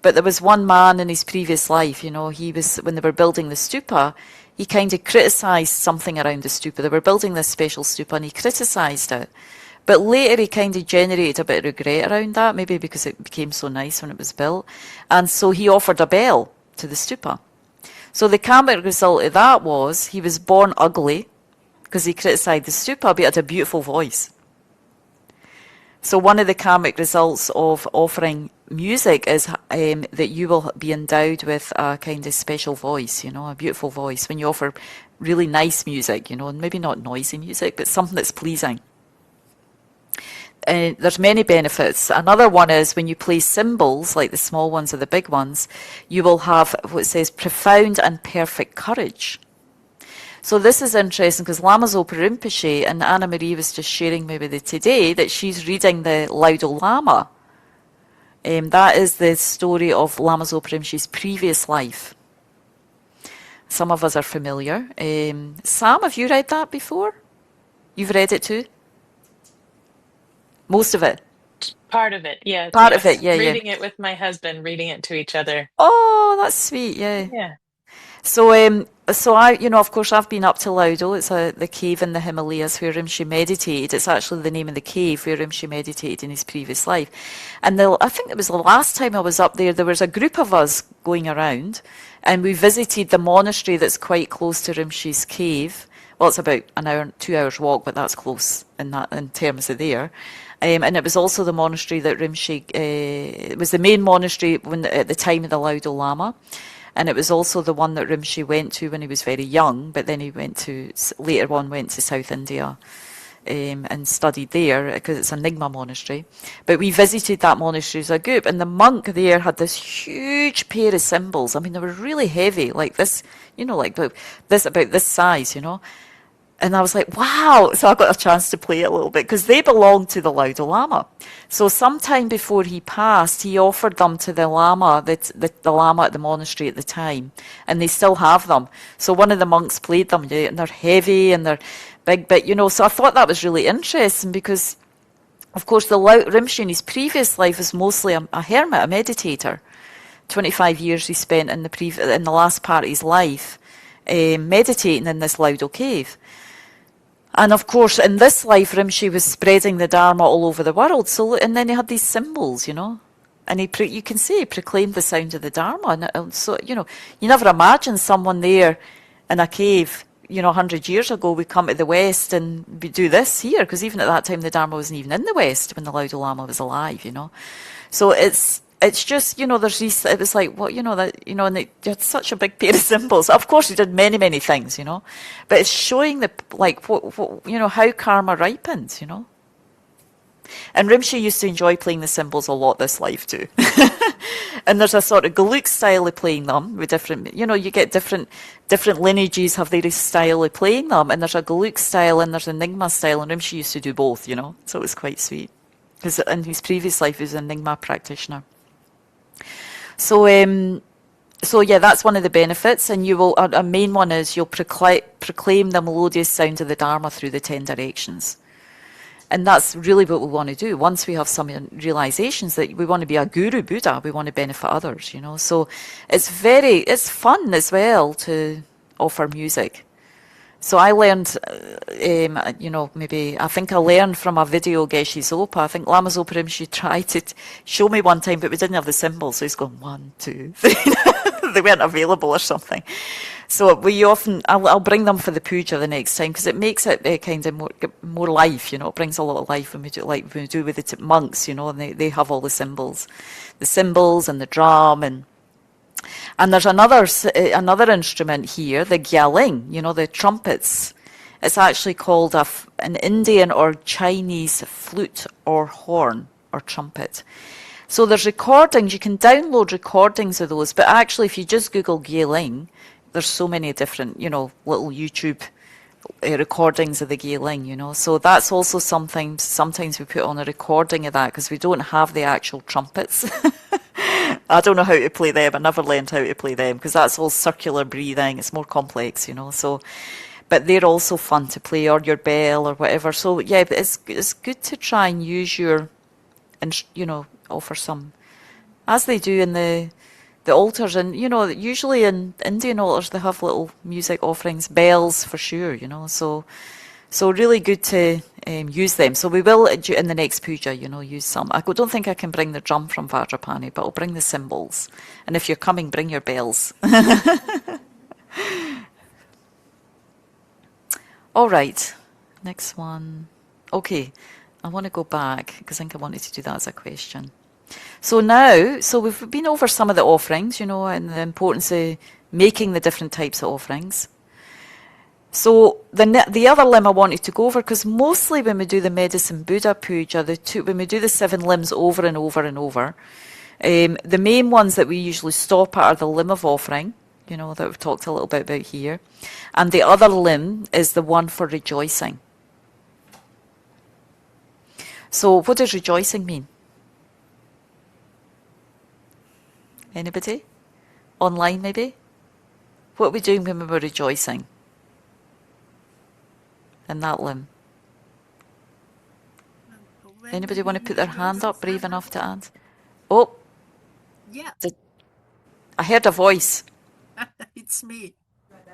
But there was one man in his previous life, he was, when they were building the stupa, he kind of criticised something around the stupa. They were building this special stupa and he criticised it. But later he kind of generated a bit of regret around that, maybe because it became so nice when it was built. And so he offered a bell to the stupa. So the karmic result of that was he was born ugly because he criticised the stupa, but he had a beautiful voice. So one of the karmic results of offering music is that you will be endowed with a kind of special voice, a beautiful voice. When you offer really nice music, and maybe not noisy music, but something that's pleasing. There's many benefits. Another one is when you play cymbals, like the small ones or the big ones, you will have what says profound and perfect courage. So this is interesting because Lama Chopa Rinpoche, and Anna Marie was just sharing maybe today that she's reading the Laudo Lama. That is the story of Lama Chopa Rinpoche's previous life. Some of us are familiar. Sam, have you read that before? You've read it too? Most of it? Part of it, yeah. Part of it, yeah. Reading it with my husband, reading it to each other. Oh, that's sweet, yeah. Yeah. So I, of course, I've been up to Laudo. It's the cave in the Himalayas where Rinpoche meditated. It's actually the name of the cave where Rinpoche meditated in his previous life. And I think it was the last time I was up there, there was a group of us going around and we visited the monastery that's quite close to Rinpoche's cave. Well, it's about 2 hours walk, but that's close in terms of there. And it was also the monastery that Rinpoche, it was the main monastery at the time of the Laudo Lama. And it was also the one that Rinpoche went to when he was very young, but then he later on went to South India and studied there because it's a Nyingma monastery. But we visited that monastery as a group, and the monk there had this huge pair of cymbals. I mean, they were really heavy, like this, like this, about this size, And I was like, wow. So I got a chance to play it a little bit because they belonged to the Laudo Lama. So sometime before he passed, he offered them to the Lama, the Lama at the monastery at the time. And they still have them. So one of the monks played them, and they're heavy and they're big, but, so I thought that was really interesting because, of course, the Rinpoche in his previous life was mostly a hermit, a meditator. 25 years he spent in the last part of his life meditating in this Laudo cave. And of course, in this life, Rinpoche was spreading the Dharma all over the world. So, and then he had these symbols, and you can see he proclaimed the sound of the Dharma. And so, you never imagine someone there in a cave, 100 years ago, we come to the West and we do this here, because even at that time, the Dharma wasn't even in the West when the Laudo Lama was alive, So it's just, there's these, it was like, and they had such a big pair of symbols. Of course, he did many, many things, but it's showing how karma ripens, And Rinpoche used to enjoy playing the symbols a lot this life too. And there's a sort of Geluk style of playing them with different, you get different lineages have their style of playing them. And there's a Geluk style and there's a Nyingma style, and Rinpoche used to do both, So it was quite sweet. Because in his previous life, he was a Nyingma practitioner. So yeah, that's one of the benefits, and you will. A main one is you'll proclaim the melodious sound of the Dharma through the 10 directions, and that's really what we want to do. Once we have some realizations that we want to be a guru Buddha, we want to benefit others, So it's fun as well to offer music. So I learned, maybe, I think I learned from a video Geshe Zopa. I think Lama Zopa Rinpoche tried to show me one time, but we didn't have the symbols. So he's going, 1, 2, 3. They weren't available or something. So I'll bring them for the puja the next time, because it makes it kind of more life, It brings a lot of life when we do, like we do with the monks, and they have all the symbols and the drum and there's another instrument here, the gyaling, the trumpets. It's actually called an Indian or Chinese flute or horn or trumpet. So there's recordings, you can download recordings of those, but actually if you just Google gyaling, there's so many different, little YouTube recordings of the gyaling, So that's also sometimes we put on a recording of that because we don't have the actual trumpets. I don't know how to play them. I never learned how to play them because that's all circular breathing. It's more complex, So, but they're also fun to play, or your bell or whatever. So yeah, but it's good to try and use and offer some, as they do in the altars, and usually in Indian altars they have little music offerings, bells for sure, So really good to use them. So we will, in the next puja, use some. I don't think I can bring the drum from Vajrapani, but I'll bring the cymbals. And if you're coming, bring your bells. All right, next one. Okay, I want to go back because I think I wanted to do that as a question. So we've been over some of the offerings, and the importance of making the different types of offerings. So the other limb I wanted to go over, because mostly when we do the Medicine Buddha Puja, when we do the 7 limbs over and over and over, the main ones that we usually stop at are the limb of offering, that we've talked a little bit about here. And the other limb is the one for rejoicing. So what does rejoicing mean? Anybody? Online maybe? What are we doing when we're rejoicing? In that limb. Anybody want to put their hand up, brave enough to answer? Oh, yeah. I heard a voice. It's me.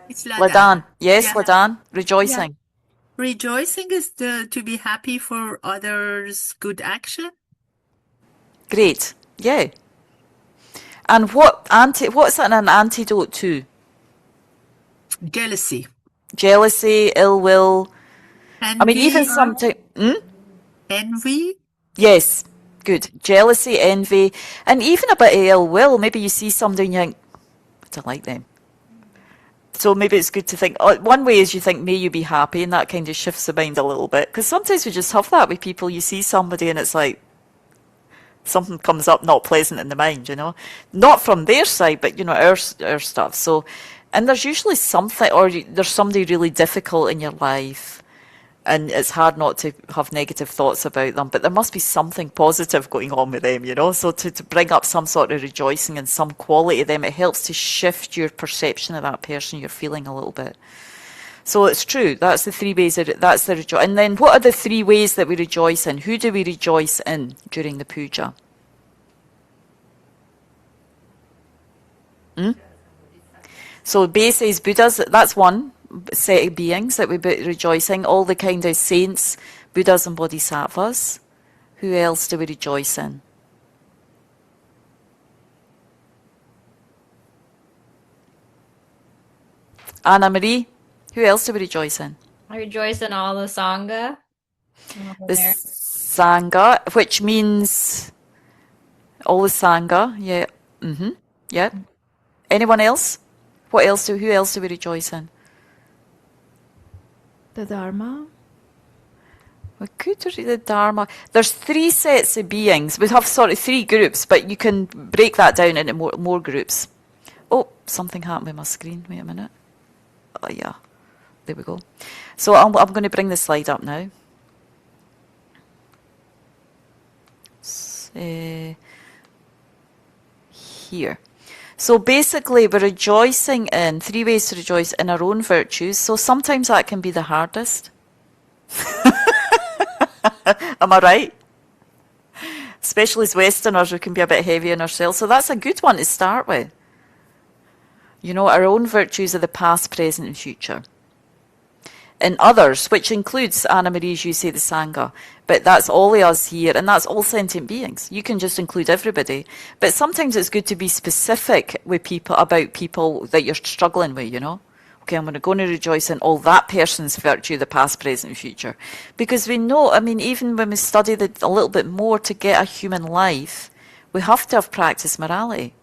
It's Ladan. Ladan. Yes, Yeah. Ladan. Rejoicing. Yeah. Rejoicing is to be happy for others' good action. Great. Yeah. And what's an antidote to? Jealousy. Jealousy, ill will. Envy, I mean, even sometimes. envy. Yes, good. Jealousy, envy, and even a bit of ill will. Maybe you see somebody and you think, I don't like them. So maybe it's good to think, one way is you think, may you be happy, and that kind of shifts the mind a little bit. Because sometimes we just have that with people. You see somebody and it's like, something comes up not pleasant in the mind, Not from their side, but, our stuff. So, And there's usually something, or there's somebody really difficult in your life, and it's hard not to have negative thoughts about them, but there must be something positive going on with them, you know? So to bring up some sort of rejoicing and some quality of them, it helps to shift your perception of that person you're feeling a little bit. So it's true. That's the 3 ways. That's the rejoice. And then what are the 3 ways that we rejoice in? Who do we rejoice in during the puja? So base is Buddhas. That's one set of beings that we rejoicing. All the kind of saints, Buddhas and Bodhisattvas. Who else do we rejoice in? Anna Marie. Who else do we rejoice in? I rejoice in all the Sangha. The Sangha, which means all the Sangha. Yeah. Yeah. Anyone else? Who else do we rejoice in? The Dharma. We could read the Dharma. There's 3 sets of beings. We have sort of 3 groups, but you can break that down into more groups. Oh, something happened with my screen. Wait a minute. Oh, yeah. There we go. So I'm going to bring the slide up now. Here. So basically, we're rejoicing in 3 ways to rejoice in our own virtues. So sometimes that can be the hardest. Am I right? Especially as Westerners, we can be a bit heavy on ourselves. So that's a good one to start with. You know, our own virtues are the past, present, and future. In others, which includes Anna Marie, as you say, the Sangha, but that's all of us here, and that's all sentient beings. You can just include everybody, but sometimes it's good to be specific with people about people that you're struggling with. You know, okay, I'm going to rejoice in all that person's virtue, the past, present, and future, because we know. I mean, even when we study a little bit more to get a human life, we have to have practiced morality.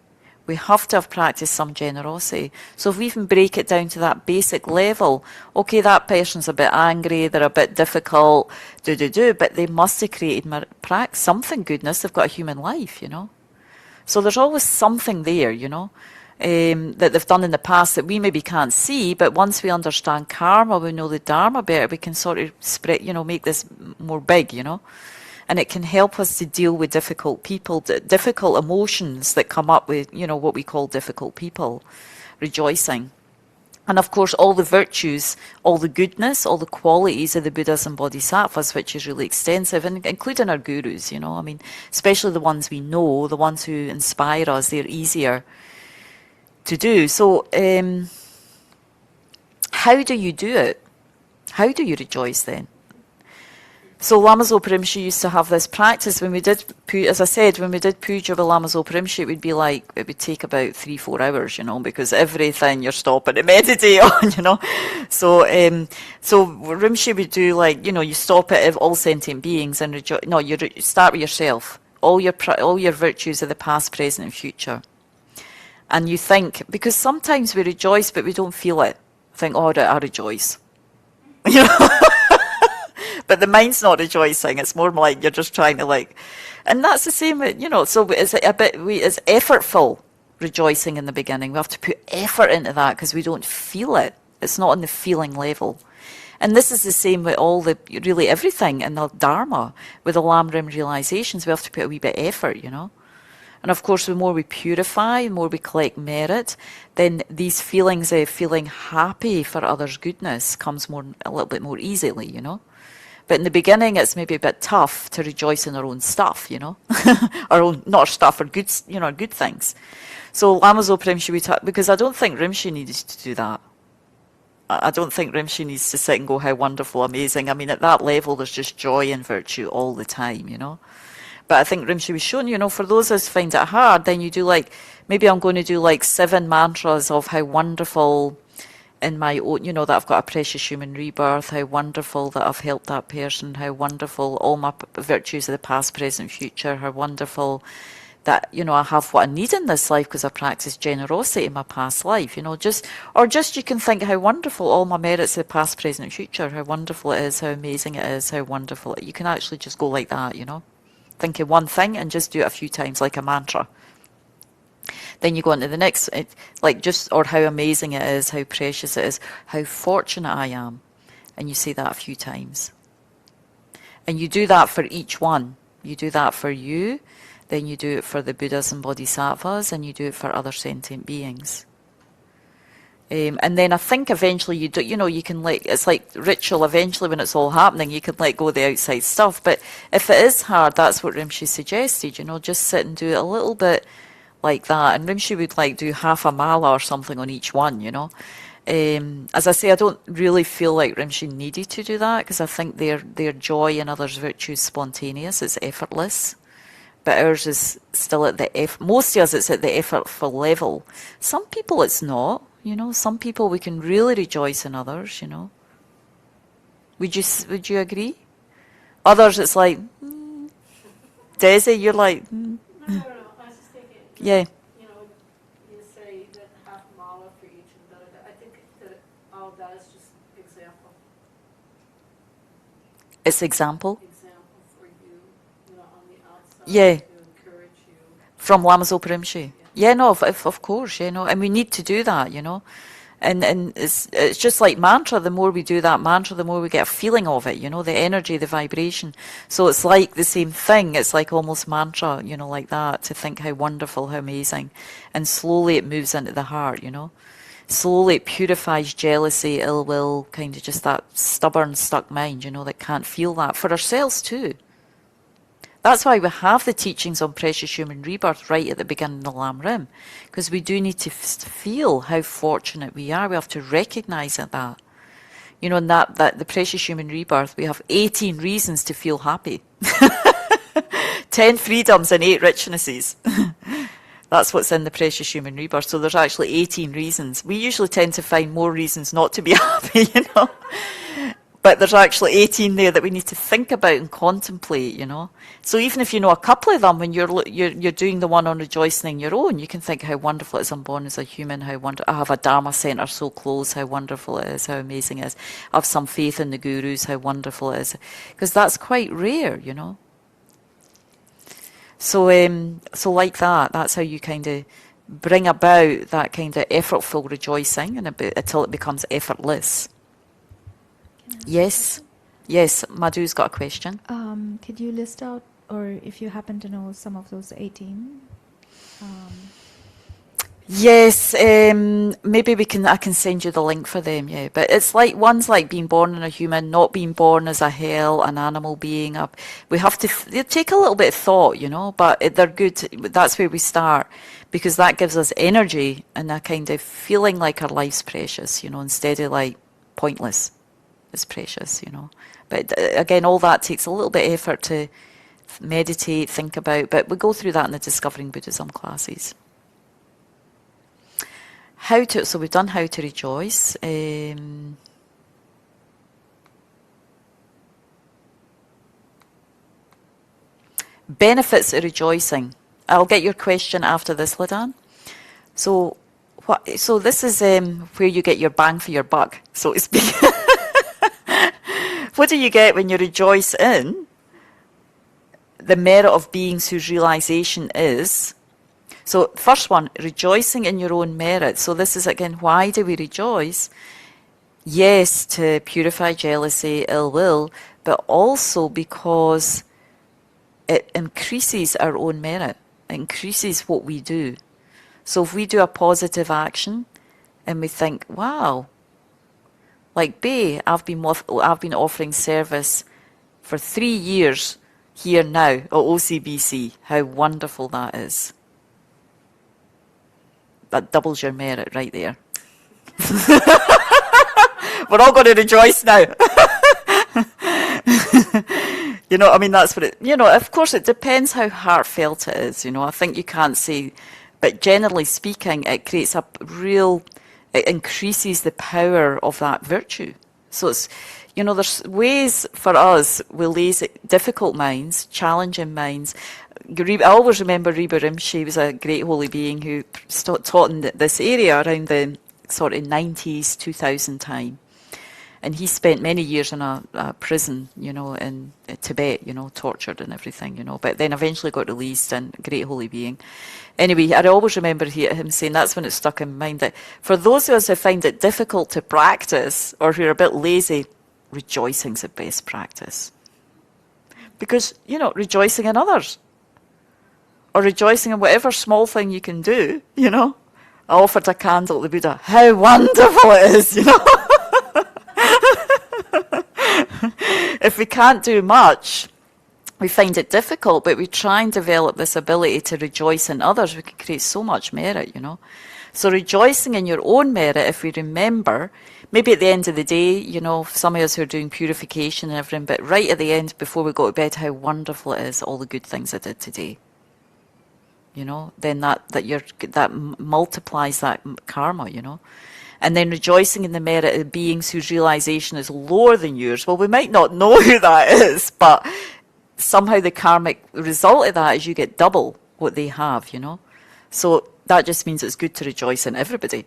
We have to have practiced some generosity. So if we even break it down to that basic level, okay, that person's a bit angry, they're a bit difficult, but they must have created something goodness. They've got a human life, you know. So there's always something there, you know, that they've done in the past that we maybe can't see, but once we understand karma, we know the Dharma better, we can sort of spread, you know, make this more big, you know. And it can help us to deal with difficult people, difficult emotions that come up with, you know, what we call difficult people, rejoicing. And of course, all the virtues, all the goodness, all the qualities of the Buddhas and Bodhisattvas, which is really extensive, and including our gurus, you know, I mean, especially the ones we know, the ones who inspire us, they're easier to do. So, how do you do it? How do you rejoice then? So Lama Zopa Rinpoche used to have this practice when we did, as I said, when we did puja with Lama Zopa Rinpoche, it would be like, it would take about 3-4 hours, you know, because everything you're stopping to meditate on, you know. So Rinpoche would do like, you know, you stop at all sentient beings and you start with yourself. All your virtues are the past, present, and future. And you think, because sometimes we rejoice, but we don't feel it. Think, oh, I rejoice. You know? But the mind's not rejoicing. It's more like you're just trying to like, and that's the same, you know, so it's it's effortful rejoicing in the beginning. We have to put effort into that because we don't feel it. It's not on the feeling level. And this is the same with really everything in the Dharma, with the Lam Rim realizations. We have to put a wee bit of effort, you know. And of course, the more we purify, the more we collect merit, then these feelings of feeling happy for others' goodness comes a little bit more easily, you know. But in the beginning, it's maybe a bit tough to rejoice in our own stuff, you know, our own, not stuff, or good, you know, good things. So Lama Zopa Rinpoche, because I don't think Rinpoche needed to do that. I don't think Rinpoche needs to sit and go, how wonderful, amazing. I mean, at that level, there's just joy and virtue all the time, you know. But I think Rinpoche was shown, you know, for those of us who find it hard, then you do like, maybe I'm going to do like 7 mantras of how wonderful in my own, you know, that I've got a precious human rebirth, how wonderful that I've helped that person, how wonderful all my virtues of the past, present, future, how wonderful that, you know, I have what I need in this life because I practiced generosity in my past life, you know, just you can think how wonderful all my merits of the past, present, and future, how wonderful it is, how amazing it is, how wonderful you can actually just go like that, you know, think of one thing and just do it a few times like a mantra. Then you go on to the next, or how amazing it is, how precious it is, how fortunate I am. And you say that a few times. And you do that for each one. You do that for you, then you do it for the Buddhas and Bodhisattvas, and you do it for other sentient beings. And then I think eventually you do, you can it's like ritual, eventually when it's all happening, you can let go of the outside stuff. But if it is hard, that's what Rinpoche suggested, just sit and do it a little bit like that. And Rinpoche would do half a mala or something on each one, As I say, I don't really feel like Rinpoche needed to do that, because I think their joy in others' virtue is spontaneous, it's effortless. But ours is still at most of us it's at the effortful level. Some people it's not, some people we can really rejoice in others, Would you agree? Others it's like, Desi, you're like, No, I was just thinking. Yeah. You say that half mala for each and I think that all that is just example. It's example. Example for you, on the outside. Yeah. To encourage you. From Lama Chopa Rinpoche. Yeah, no, of course, and we need to do that, And it's just like mantra. The more we do that mantra, the more we get a feeling of it, the energy, the vibration. So it's like the same thing. It's like almost mantra, like that, to think how wonderful, how amazing. And slowly it moves into the heart, Slowly it purifies jealousy, ill will, kind of just that stubborn, stuck mind, that can't feel that. For ourselves too. That's why we have the teachings on precious human rebirth right at the beginning of the Lam Rim, because we do need to feel how fortunate we are. We have to recognise that. In that the precious human rebirth, we have 18 reasons to feel happy. 10 freedoms and 8 richnesses. That's what's in the precious human rebirth. So there's actually 18 reasons. We usually tend to find more reasons not to be happy, But there's actually 18 there that we need to think about and contemplate, So even if you know a couple of them, when you're doing the one on rejoicing your own, you can think how wonderful it is I'm born as a human, how wonderful, I have a Dharma centre so close, how wonderful it is, how amazing it is. I have some faith in the gurus, how wonderful it is. Because that's quite rare, So like that's how you kind of bring about that kind of effortful rejoicing until it becomes effortless. Yes, Madhu's got a question. Could you list out, or if you happen to know some of those 18? Yes, maybe I can send you the link for them, yeah. But it's like, one's like being born in a human, not being born as a hell, an animal being. We have to, they take a little bit of thought, but they're good. That's where we start, because that gives us energy and a kind of feeling like our life's precious, instead of like pointless. It's precious, But again, all that takes a little bit of effort to meditate, think about. But we go through that in the Discovering Buddhism classes. So we've done how to rejoice. Benefits of rejoicing. I'll get your question after this, Lidan. So this is where you get your bang for your buck, so to speak. What do you get when you rejoice in the merit of beings whose realization is? So first one, rejoicing in your own merit. So this is again, why do we rejoice? Yes, to purify jealousy, ill will, but also because it increases our own merit. It increases what we do. So if we do a positive action and we think, wow, like Bay, I've been offering service for 3 years here now at OCBC. How wonderful that is. That doubles your merit right there. We're all going to rejoice now. That's what it, of course it depends how heartfelt it is, I think you can't say, but generally speaking, it creates it increases the power of that virtue. So it's, there's ways for us, we lazy, difficult minds, challenging minds. I always remember Reba Rinpoche was a great holy being who taught in this area around the sort of 90s, 2000 time. And he spent many years in a prison, you know, in Tibet, you know, tortured and everything, you know, but then eventually got released, and great holy being. Anyway, I always remember him saying, that's when it stuck in my mind, that for those of us who find it difficult to practice or who are a bit lazy, rejoicing's the best practice. Because, you know, rejoicing in others, or rejoicing in whatever small thing you can do, you know. I offered a candle to the Buddha. How wonderful it is, you know. If we can't do much, we find it difficult, but we try and develop this ability to rejoice in others. We can create so much merit, you know. So rejoicing in your own merit, if we remember, maybe at the end of the day, you know, some of us who are doing purification and everything, but right at the end, before we go to bed, how wonderful it is, all the good things I did today. You know, then that multiplies that karma, you know. And then rejoicing in the merit of beings whose realization is lower than yours. Well, we might not know who that is, but somehow the karmic result of that is you get double what they have, you know. So that just means it's good to rejoice in everybody,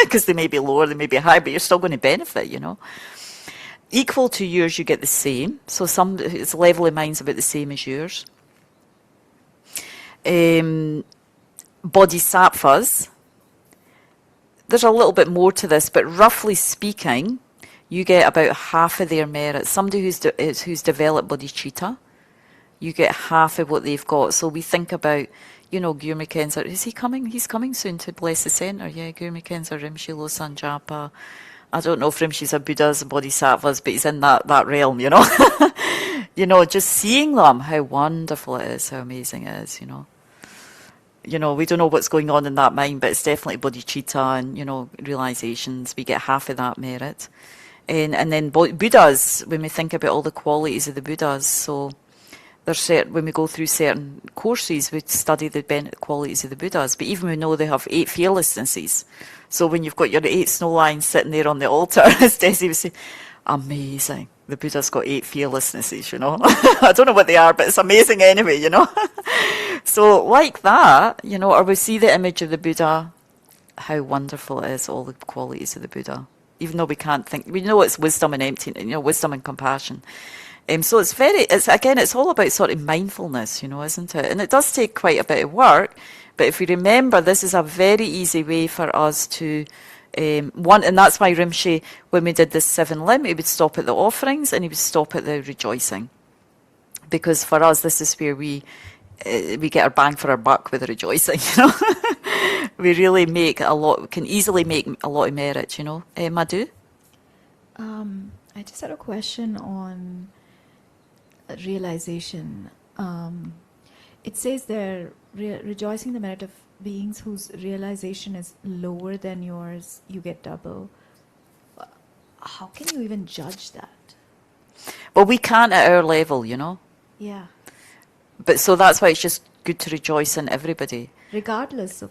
because they may be lower, they may be high, but you're still going to benefit, you know. Equal to yours, you get the same. So its level of mind's about the same as yours. Bodhisattvas, there's a little bit more to this, but roughly speaking, you get about half of their merit. Somebody who's developed bodhicitta, you get half of what they've got. So we think about, you know, Gyurme Khensa, is he coming? He's coming soon to bless the centre. Yeah, Gyurme Khensa, Rimshi Losang Japa. I don't know if Rimshis are Buddhas and Bodhisattvas, but he's in that realm, you know. You know, just seeing them, how wonderful it is, how amazing it is, you know. You know, we don't know what's going on in that mind, but it's definitely bodhicitta and, you know, realizations. We get half of that merit. And then Buddhas, when we think about all the qualities of the Buddhas, so there's when we go through certain courses, we study the qualities of the Buddhas, but even we know they have 8 fearlessnesses. So when you've got your 8 snow lions sitting there on the altar, as Desi was saying, amazing. The Buddha's got 8 fearlessnesses, you know. I don't know what they are, but it's amazing anyway, you know. So like that, you know, or we see the image of the Buddha, how wonderful it is, all the qualities of the Buddha. Even though we can't think, we know it's wisdom and emptiness, you know, wisdom and compassion. So it's all about sort of mindfulness, you know, isn't it? And it does take quite a bit of work, but if we remember, this is a very easy way for us to and that's why Rimshi, when we did this 7 limb, he would stop at the offerings and he would stop at the rejoicing, because for us this is where we get our bang for our buck with the rejoicing. You know, we really can easily make a lot of merit. You know, Madhu. I just had a question on realization. It says there, rejoicing the merit of beings whose realization is lower than yours, you get double. How can you even judge that? Well, we can't at our level, you know. Yeah. But so that's why it's just good to rejoice in everybody, regardless of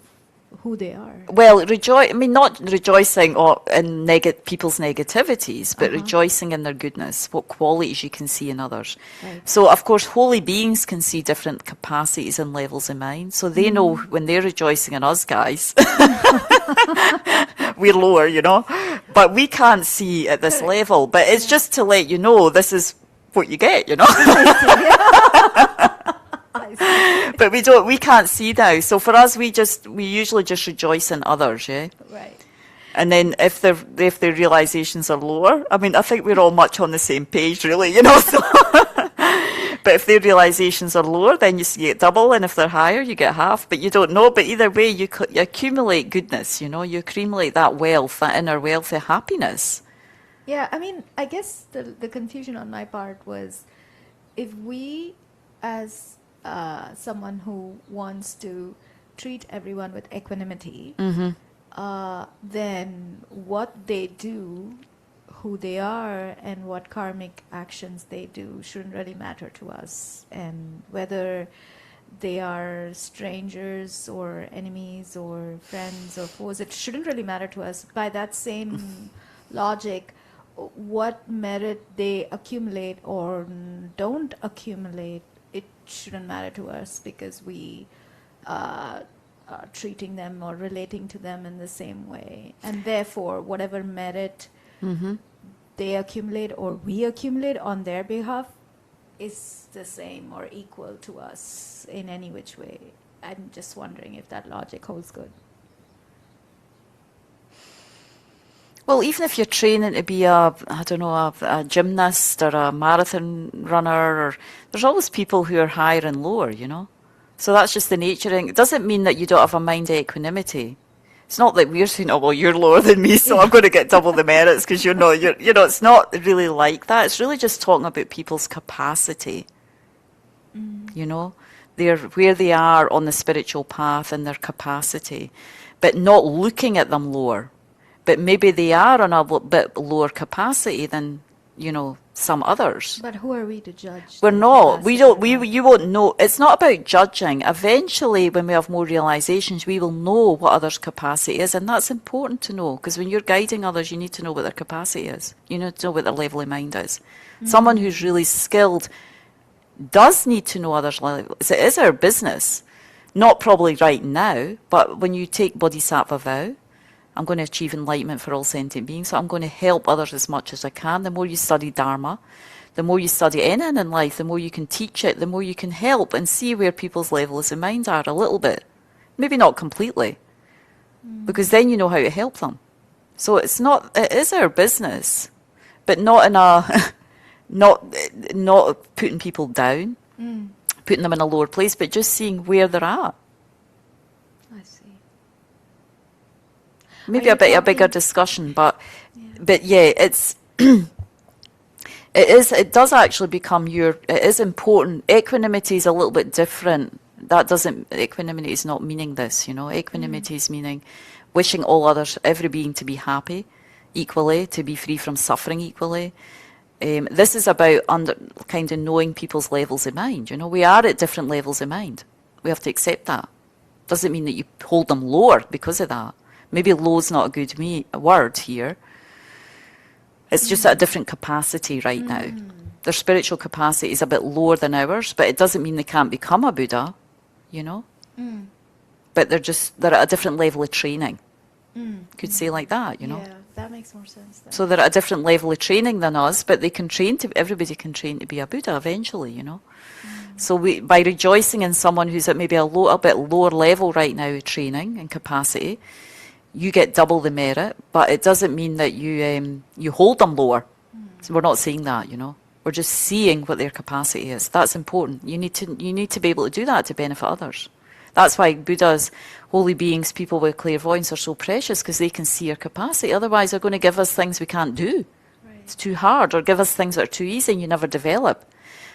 who they are. Well, not rejoicing in people's negativities, but rejoicing in their goodness, what qualities you can see in others. Right. So, of course, holy beings can see different capacities and levels of mind. So they know when they're rejoicing in us guys, we're lower, you know. But we can't see at this level. But it's just to let you know this is what you get, you know. But we can't see now. So for us, we usually just rejoice in others, yeah? Right. And then if their realizations are lower, I mean, I think we're all much on the same page, really, you know. So but if their realizations are lower, then you get double, and if they're higher, you get half. But you don't know. But either way, you accumulate goodness, you know. You accumulate that wealth, that inner wealth of happiness. Yeah, I mean, I guess the confusion on my part was, if we, as someone who wants to treat everyone with equanimity, then what they do, who they are, and what karmic actions they do shouldn't really matter to us. And whether they are strangers or enemies or friends or foes, it shouldn't really matter to us. By that same logic, what merit they accumulate or don't accumulate, it shouldn't matter to us, because we are treating them or relating to them in the same way. And therefore, whatever merit they accumulate or we accumulate on their behalf is the same or equal to us in any which way. I'm just wondering if that logic holds good. Well, even if you're training to be a gymnast or a marathon runner, or there's always people who are higher and lower, So that's just the nature. And it doesn't mean that you don't have a mind of equanimity. It's not like we're saying, oh, well, you're lower than me, so I'm going to get double the merits because you're not. It's not really like that. It's really just talking about people's capacity. They're where they are on the spiritual path and their capacity, but not looking at them lower. But maybe they are on a bit lower capacity than, some others. But who are we to judge? We're not. We don't. You won't know. It's not about judging. Eventually, when we have more realizations, we will know what others' capacity is, and that's important to know because when you're guiding others, you need to know what their capacity is. You need to know what their level of mind is. Someone who's really skilled does need to know others' levels. It is our business, not probably right now, but when you take Bodhisattva vow, I'm going to achieve enlightenment for all sentient beings, so I'm going to help others as much as I can. The more you study Dharma, the more you study anything in life, the more you can teach it, the more you can help and see where people's levels of mind are a little bit. Maybe not completely, because then you know how to help them. So it is our business, but not in a, not putting people down, putting them in a lower place, but just seeing where they're at. I see. Maybe a bigger discussion, but yeah, it's it does actually become it is important. Equanimity is a little bit different. Equanimity is not meaning this, Equanimity is meaning wishing all others, every being to be happy equally, to be free from suffering equally. This is about kind of knowing people's levels of mind. We are at different levels of mind. We have to accept that. Doesn't mean that you hold them lower because of that. Maybe low is not a good word here. It's just at a different capacity right now. Their spiritual capacity is a bit lower than ours, but it doesn't mean they can't become a Buddha, But they're at a different level of training. Could say like that, Yeah, that makes more sense then. So they're at a different level of training than us, but they can everybody can train to be a Buddha eventually, So by rejoicing in someone who's at maybe a bit lower level right now of training and capacity, you get double the merit, but it doesn't mean that you hold them lower. So we're not saying that, We're just seeing what their capacity is. That's important. You need to be able to do that to benefit others. That's why Buddhas, holy beings, people with clairvoyance are so precious because they can see our capacity. Otherwise, they're going to give us things we can't do. Right. It's too hard, or give us things that are too easy and you never develop.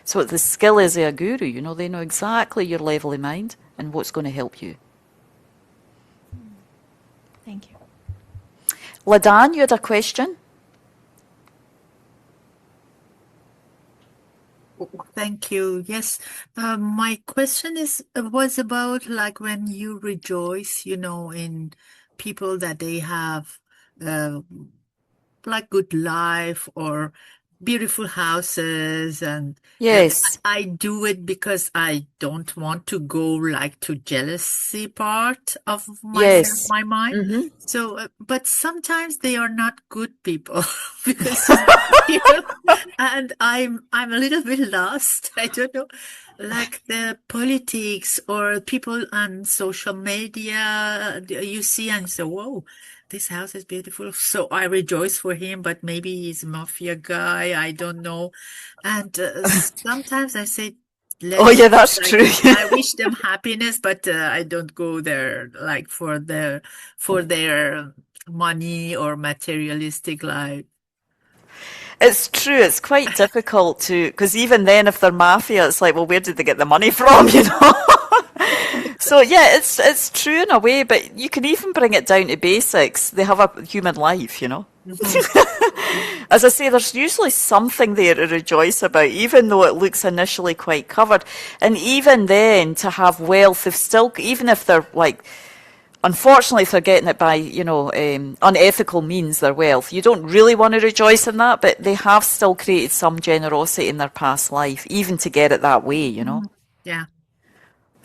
So what the skill is of a guru, they know exactly your level of mind and what's going to help you. Thank you. Ladan, you had a question? Thank you. Yes, my question was about like when you rejoice, in people that they have like good life or beautiful houses, and Yes. I do it because I don't want to go like to jealousy part of Yes. my mind. Mm-hmm. So, but sometimes they are not good people because and I'm a little bit lost. I don't know, like the politics or people on social media you see and say, whoa, this house is beautiful. So I rejoice for him, but maybe he's a mafia guy. I don't know. And sometimes I say, Oh, yeah, that's true. I wish them happiness, but I don't go there like for their money or materialistic life. It's true. It's quite difficult because even then, if they're mafia, it's like, well, where did they get the money from, So yeah, it's true in a way, but you can even bring it down to basics. They have a human life, As I say, there's usually something there to rejoice about, even though it looks initially quite covered. And even then, to have wealth, even if they're like, unfortunately, if they're getting it by, unethical means, their wealth, you don't really want to rejoice in that, but they have still created some generosity in their past life, even to get it that way, Yeah.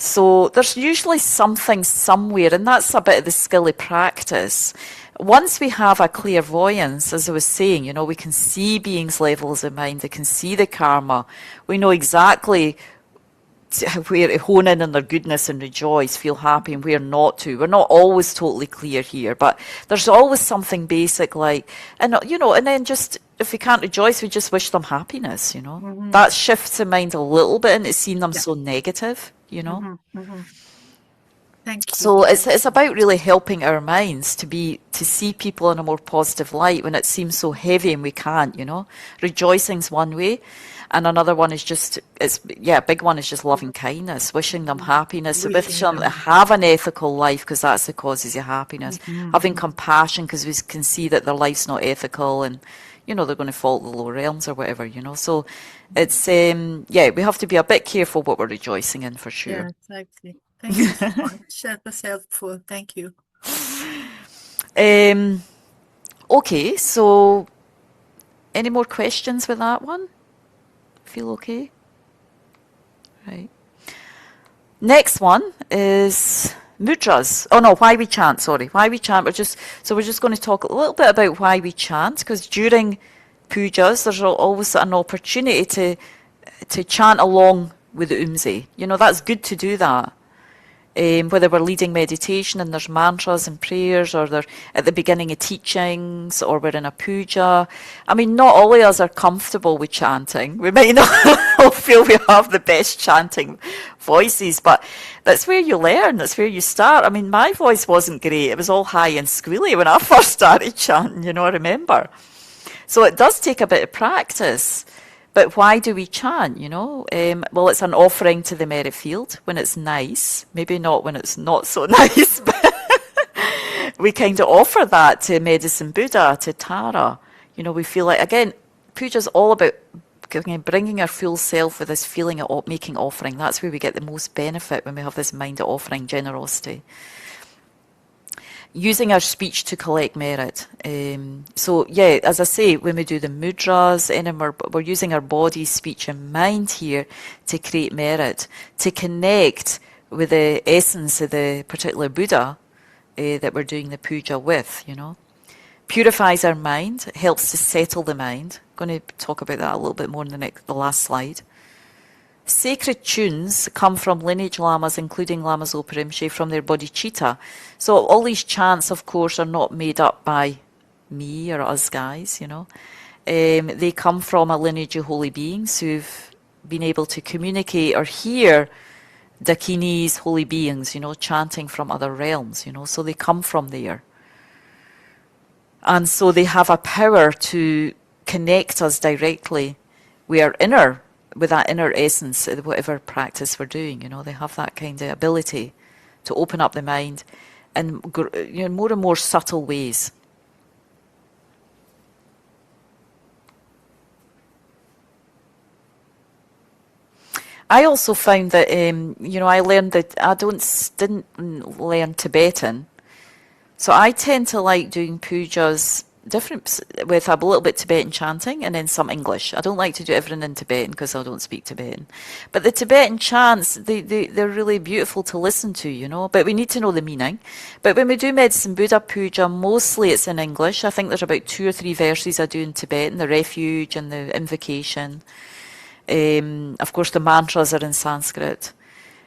So there's usually something somewhere, and that's a bit of the skill of practice. once we have a clairvoyance, as I was saying, you know, we can see beings' levels of mind, we can see the karma, we know exactly where to hone in on their goodness and rejoice, feel happy, and where not to. We're not always totally clear here, but there's always something basic like, and you know, and then just, if we can't rejoice, we just wish them happiness, you know. That shifts the mind a little bit into seeing them so negative, you know. Thank you. So it's about really helping our minds to see people in a more positive light when it seems so heavy and we can't, you know. Rejoicing's one way, and another one is just a big one is just loving kindness, wishing them happiness, wishing them to have an ethical life because that's the causes of happiness. Having compassion because we can see that their life's not ethical and, you know, they're going to fall to the lower realms or whatever, you know. So it's we have to be a bit careful what we're rejoicing in for sure. Yeah, exactly. Thank you so much. That was helpful. Thank you. Okay, so any more questions with that one? Feel okay? Right. Next one is mudras. Oh no, why we chant, sorry. Why we chant. We're just going to talk a little bit about why we chant, because during pujas there's always an opportunity to chant along with the umze. You know, that's good to do that. Whether we're leading meditation and there's mantras and prayers, or they're at the beginning of teachings, or we're in a puja. I mean, not all of us are comfortable with chanting. We might not all feel we have the best chanting voices, but that's where you learn. That's where you start. I mean, my voice wasn't great. It was all high and squealy when I first started chanting, you know, I remember. So it does take a bit of practice. But why do we chant, you know? Well, it's an offering to the merit field when it's nice. Maybe not when it's not so nice, but we kind of offer that to Medicine Buddha, to Tara. You know, we feel like, again, puja's all about bringing our full self with this feeling of making offering. That's where we get the most benefit, when we have this mind of offering, generosity. Using our speech to collect merit. So yeah, as I say, when we do the mudras, and we're using our body, speech and mind here to create merit, to connect with the essence of the particular Buddha that we're doing the puja with, you know. Purifies our mind, helps to settle the mind. I'm going to talk about that a little bit more in the last slide. Sacred tunes come from lineage lamas, including Lama Chopa Rinpoche, from their bodhicitta. So all these chants, of course, are not made up by me or us guys, you know. They come from a lineage of holy beings who've been able to communicate or hear dakinis, holy beings, you know, chanting from other realms, you know. So they come from there. And so they have a power to connect us directly with that inner essence of whatever practice we're doing, you know. They have that kind of ability to open up the mind in, you know, more and more subtle ways. I also found that, you know, I learned that I didn't learn Tibetan, so I tend to like doing pujas different with a little bit Tibetan chanting and then some English. I don't like to do everything in Tibetan because I don't speak Tibetan. But the Tibetan chants, they're really beautiful to listen to, you know, but we need to know the meaning. But when we do Medicine Buddha Puja, mostly it's in English. I think there's about 2 or 3 verses I do in Tibetan, the refuge and the invocation. Of course, the mantras are in Sanskrit.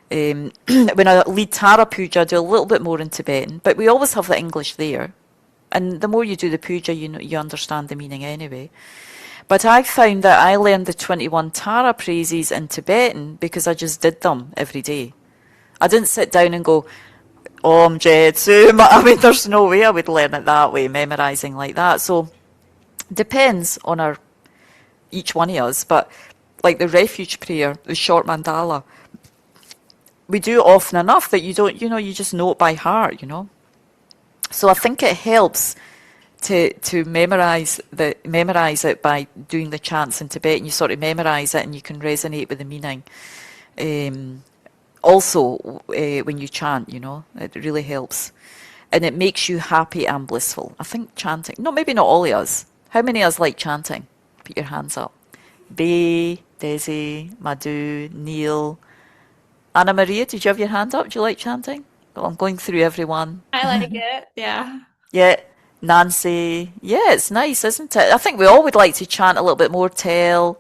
When I lead Tara Puja, I do a little bit more in Tibetan, but we always have the English there. And the more you do the puja, you know, you understand the meaning anyway. But I found that I learned the 21 Tara praises in Tibetan because I just did them every day. I didn't sit down and go, Om Jetsu. I mean, there's no way I would learn it that way, memorizing like that. So depends on each one of us. But like the refuge prayer, the short mandala, we do it often enough that you don't, you know, you just know it by heart, you know. So I think it helps to memorize it by doing the chants in Tibetan. You sort of memorize it and you can resonate with the meaning. Also, when you chant, you know, it really helps. And it makes you happy and blissful. I think chanting, no, maybe not all of us. How many of us like chanting? Put your hands up. Bay, Desi, Madhu, Neil. Anna Maria, did you have your hand up? Do you like chanting? Well, I'm going through everyone. I like it. Yeah. Yeah. Nancy. Yeah, it's nice, isn't it? I think we all would like to chant a little bit more tail.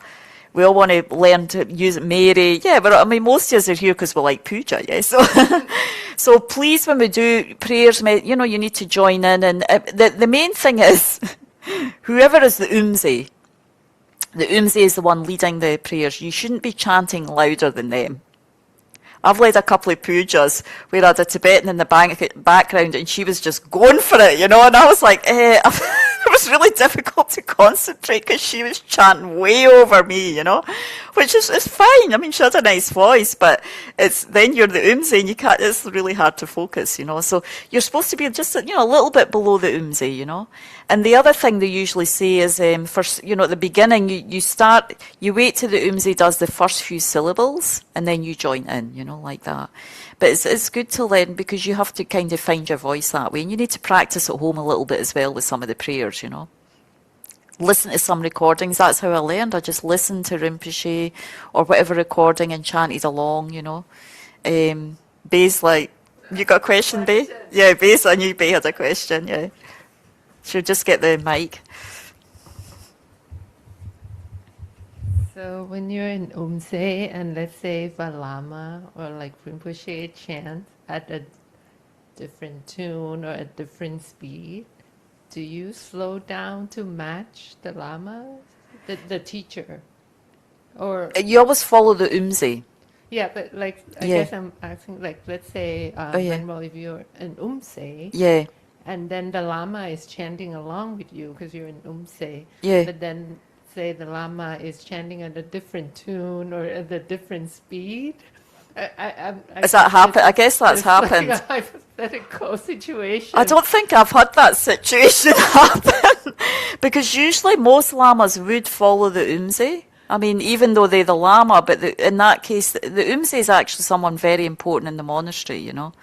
We all want to learn to use Mary. Yeah, but I mean, most of us are here because we like puja, yeah? So, so please, when we do prayers, you know, you need to join in. And the main thing is, whoever is the umzi is the one leading the prayers. You shouldn't be chanting louder than them. I've led a couple of pujas where I had a Tibetan in the background and she was just going for it, you know, and I was like, it was really difficult to concentrate because she was chanting way over me, you know, which is fine. I mean, she had a nice voice, but then you're the umzi and it's really hard to focus, you know, so you're supposed to be just, you know, a little bit below the umzi, you know. And the other thing they usually say is, you know, at the beginning, you wait till the umzi does the first few syllables and then you join in, you know, like that. But it's good to learn because you have to kind of find your voice that way. And you need to practice at home a little bit as well with some of the prayers, you know. Listen to some recordings. That's how I learned. I just listened to Rinpoche or whatever recording and chanted along, you know. Bay's like, you got a question, Bay? Yeah, Bay's, I knew Bay had a question, yeah. She'll just get the mic. So when you're in Umse and let's say if a Lama or like Rinpoche chants at a different tune or a different speed, do you slow down to match the Lama, the teacher? Or You always follow the umzi. yeah, but like I Yeah. guess I'm asking like let's say Oh, yeah. Manuel, if you're in Umse Yeah, and then the Lama is chanting along with you because you're in Umse, yeah. but then say the Lama is chanting at a different tune or at a different speed. Has that happened? I guess that's happened. Like a hypothetical situation. I don't think I've had that situation happen because usually most lamas would follow the umzi. I mean, even though they're the lama, but in that case, the umzi is actually someone very important in the monastery, you know,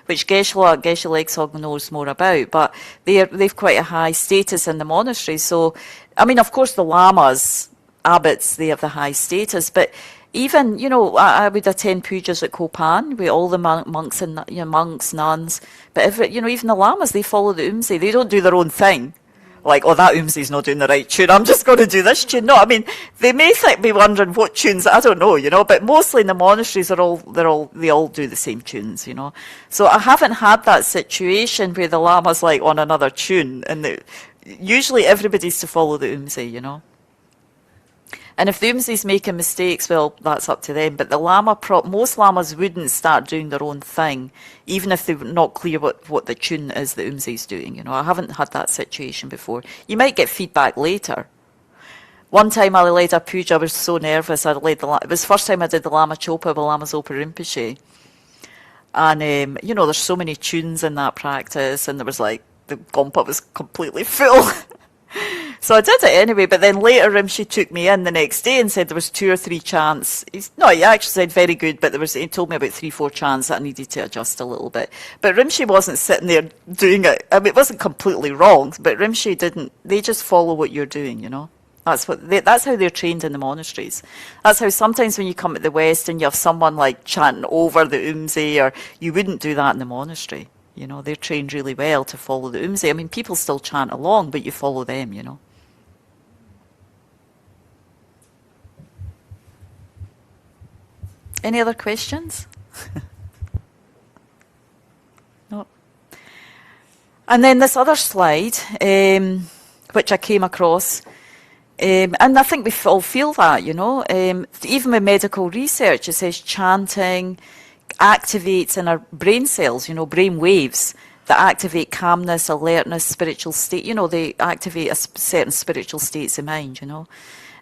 which Geshe Legsog knows more about. But they've quite a high status in the monastery. So, I mean, of course, the lamas, abbots, they have the high status, but even, you know, I would attend pujas at Kopan with all the monks and, you know, monks, nuns, but you know, even the lamas, they follow the umzi. They don't do their own thing. Like, oh, that umzi's not doing the right tune. I'm just going to do this tune. No, I mean, they may be wondering what tunes. I don't know, you know. But mostly in the monasteries, they all do the same tunes, you know. So I haven't had that situation where the lama's like on another tune, and usually everybody's to follow the umzi, you know. And if the umzi's making mistakes, well, that's up to them. But the most lamas wouldn't start doing their own thing, even if they're not clear what the tune is the umzi's doing. You know, I haven't had that situation before. You might get feedback later. One time I led a puja, I was so nervous. It was the first time I did the Lama Chopa with Lama Zopa Rinpoche. And, you know, there's so many tunes in that practice, and there was like, the gompa was completely full. So I did it anyway, but then later Rinpoche took me in the next day and said there was 2 or 3 chants. He actually said very good, but he told me about 3-4 chants that I needed to adjust a little bit. But Rinpoche wasn't sitting there doing it. I mean, it wasn't completely wrong, but Rinpoche didn't. They just follow what you're doing, you know. That's how they're trained in the monasteries. That's how sometimes when you come to the West and you have someone like chanting over the umzi, or you wouldn't do that in the monastery. You know, they're trained really well to follow the umzi. I mean, people still chant along, but you follow them, you know. Any other questions? No. And then this other slide, which I came across, and I think we all feel that, you know. Even with medical research, it says chanting activates in our brain cells, you know, brain waves that activate calmness, alertness, spiritual state. You know, they activate certain spiritual states of mind, you know.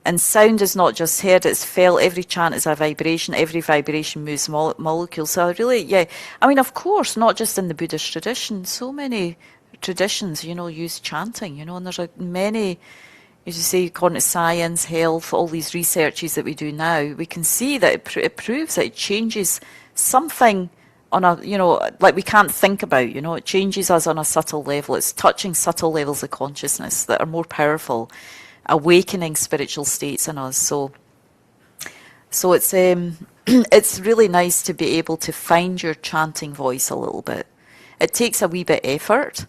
And sound is not just heard, it's felt. Every chant is a vibration. Every vibration moves molecules. So I really, yeah. I mean, of course, not just in the Buddhist tradition. So many traditions, you know, use chanting, you know, and there's many, as you say, according to science, health, all these researches that we do now, we can see that it proves that it changes something on a, you know, like we can't think about, you know, it changes us on a subtle level. It's touching subtle levels of consciousness that are more powerful, awakening spiritual states in us. So it's it's really nice to be able to find your chanting voice a little bit. It takes a wee bit effort,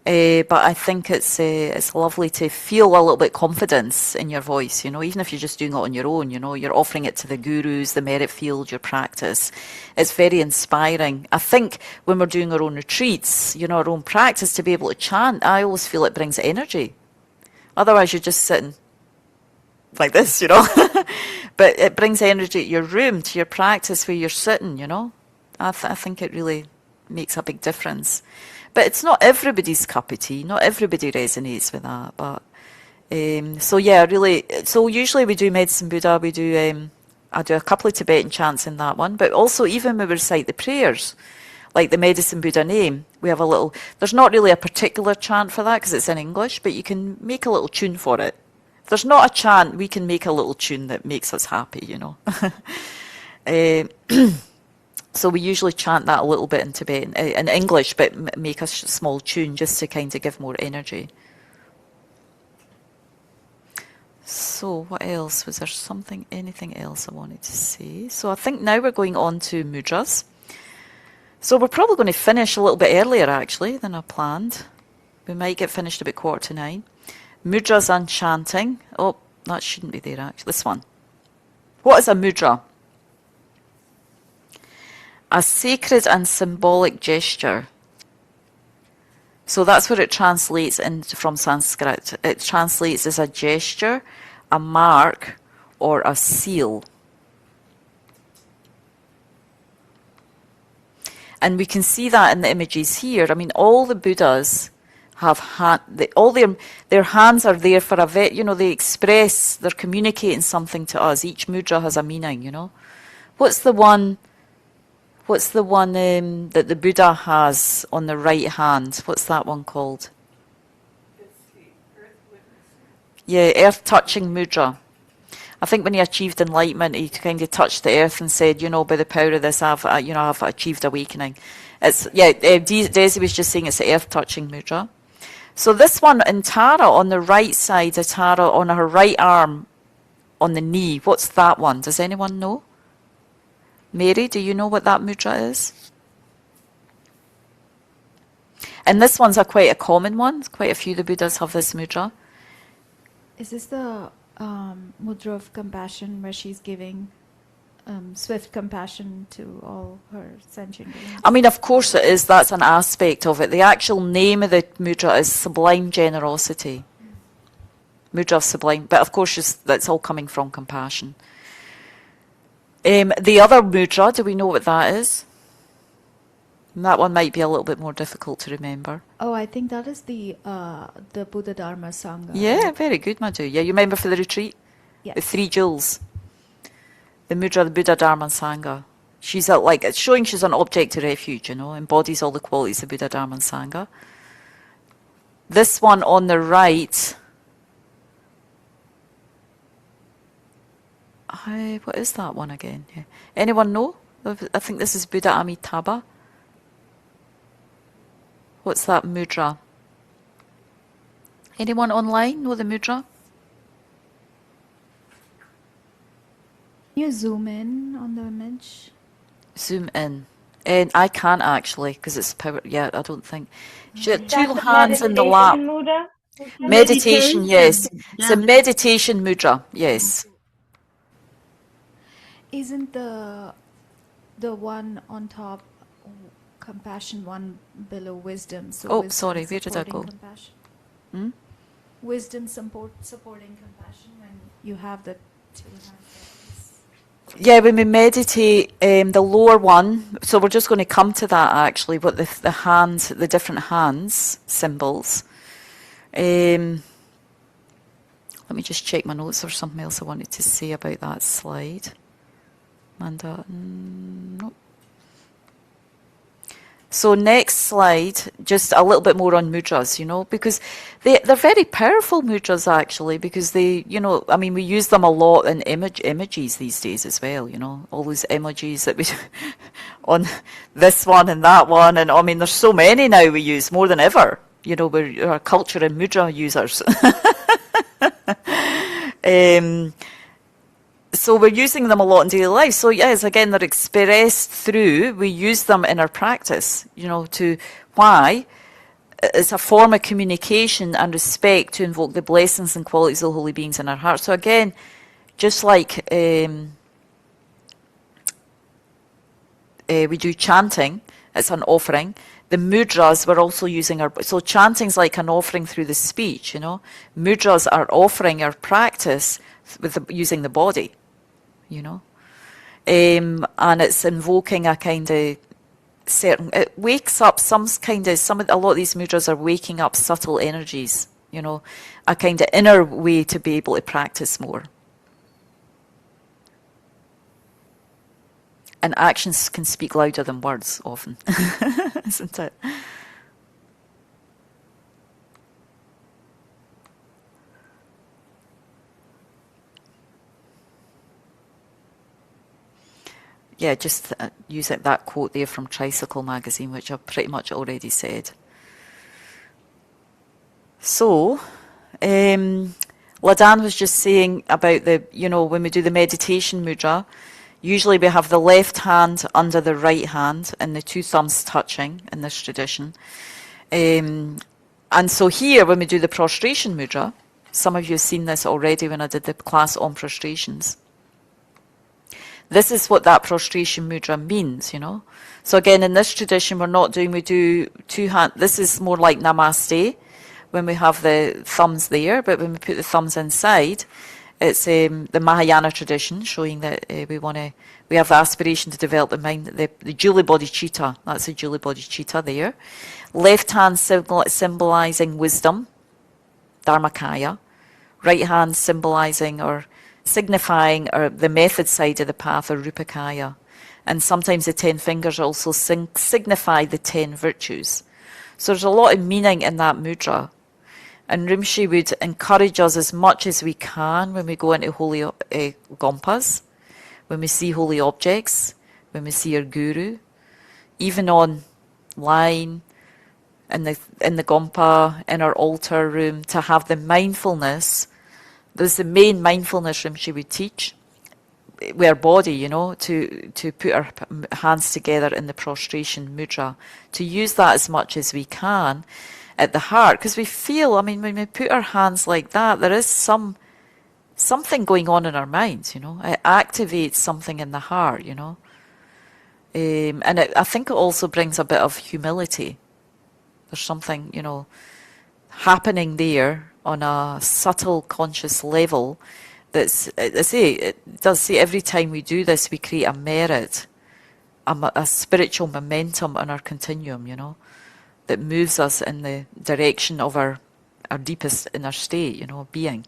But I think it's lovely to feel a little bit confidence in your voice, even if you're just doing it on your own, you're offering it to the gurus, the merit field, your practice. It's very inspiring. I think when we're doing our own retreats, our own practice, to be able to chant, I always feel it brings energy. Otherwise, you're just sitting like this, But it brings energy to your room, to your practice where you're sitting, I think it really makes a big difference. But it's not everybody's cup of tea. Not everybody resonates with that. But so yeah, really. So usually we do Medicine Buddha. We do. I do a couple of Tibetan chants in that one. But also even when we recite the prayers, like the Medicine Buddha name, we have a little. There's not really a particular chant for that because it's in English, but you can make a little tune for it. If there's not a chant, we can make a little tune that makes us happy. So we usually chant that a little bit in Tibetan, in English, but make a small tune just to kind of give more energy. So what else? Was there anything else I wanted to say? So I think now we're going on to mudras. So we're probably going to finish a little bit earlier, actually, than I planned. We might get finished about 8:45. Mudras and chanting. Oh, that shouldn't be there, actually. This one. What is a mudra? A sacred and symbolic gesture. So that's what it translates from Sanskrit. It translates as a gesture, a mark, or a seal. And we can see that in the images here. I mean, all the Buddhas have all their hands are there for they express, they're communicating something to us. Each mudra has a meaning, What's the one that the Buddha has on the right hand? What's that one called? It's the earth witness. Yeah, earth-touching mudra. I think when he achieved enlightenment, he kind of touched the earth and said, by the power of this, I've achieved awakening. Desi was just saying it's the earth-touching mudra. So this one in Tara, on the right side of Tara, on her right arm, on the knee, what's that one? Does anyone know? Mary, do you know what that mudra is? And this one's quite a common one. Quite a few of the Buddhas have this mudra. Is this the mudra of compassion where she's giving swift compassion to all her sentient beings? I mean, of course it is. That's an aspect of it. The actual name of the mudra is sublime generosity. Mudra of sublime. But of course, that's all coming from compassion. The other mudra, do we know what that is? That one might be a little bit more difficult to remember. Oh, I think that is the Buddha Dharma Sangha. Yeah, very good, Madhu. Yeah, you remember for the retreat? Yes. The 3 jewels. The mudra, the Buddha Dharma Sangha. She's it's showing she's an object of refuge, embodies all the qualities of Buddha Dharma Sangha. This one on the right. What is that one again? Yeah. Anyone know? I think this is Buddha Amitabha. What's that mudra? Anyone online know the mudra? Can you zoom in on the image? Zoom in. And I can't actually, because it's power. Yeah, I don't think. She had 2 That's hands in the lap. Mudra? Meditation, yes. Yeah. It's a meditation mudra, yes. Isn't the one on top compassion, one below wisdom? So Oh, wisdom sorry, where did I supporting go? Compassion. Wisdom supporting compassion when you have the 2 hands like this. Yeah, when we meditate, the lower one, so we're just going to come to that actually, what the different hands, symbols. Let me just check my notes or something else I wanted to say about that slide. Amanda, no. So next slide, just a little bit more on mudras, because they're very powerful mudras actually, because they, I mean, we use them a lot in images these days as well, all those emojis that we on this one and that one, and I mean, there's so many now we use, more than ever, we're a culture and mudra users. So we're using them a lot in daily life. So yes, again, they're expressed through, we use them in our practice, to why? it's a form of communication and respect to invoke the blessings and qualities of the holy beings in our heart. So again, just like we do chanting, it's an offering. The mudras, we're also using our... So chanting's like an offering through the speech, you know. Mudras are offering our practice with using the body, you know. And it's invoking a kind of certain... It wakes up a lot of these mudras are waking up subtle energies, you know, a kind of inner way to be able to practice more. And actions can speak louder than words often, isn't it? Yeah, just use that quote there from Tricycle magazine, which I've pretty much already said. So, Ladan was just saying about when we do the meditation mudra, usually we have the left hand under the right hand and the two thumbs touching in this tradition. And so here, when we do the prostration mudra, some of you have seen this already when I did the class on prostrations. This is what that prostration mudra means, you know. So again, in this tradition, we do two hands. This is more like namaste, when we have the thumbs there, but when we put the thumbs inside, it's the Mahayana tradition, showing that we have the aspiration to develop the mind, the Juli Bodhicitta. That's the Juli Bodhicitta there. Left hand symbolizing wisdom, Dharmakaya. Right hand symbolizing or signifying the method side of the path, or Rupakaya. And sometimes the 10 fingers also signify the 10 virtues. So there's a lot of meaning in that mudra. And Rinpoche would encourage us as much as we can when we go into holy gompas, when we see holy objects, when we see our guru, even online, in the gompa, in our altar room, to have the mindfulness. There's the main mindfulness Rinpoche would teach with our body, you know, to put our hands together in the prostration mudra, to use that as much as we can at the heart, because we feel, when we put our hands like that, there is something going on in our minds, you know. It activates something in the heart, you know. And I think it also brings a bit of humility. There's something, you know, happening there on a subtle conscious level that's, it does say every time we do this, we create a merit, a spiritual momentum on our continuum, you know, that moves us in the direction of our deepest inner state, you know, being.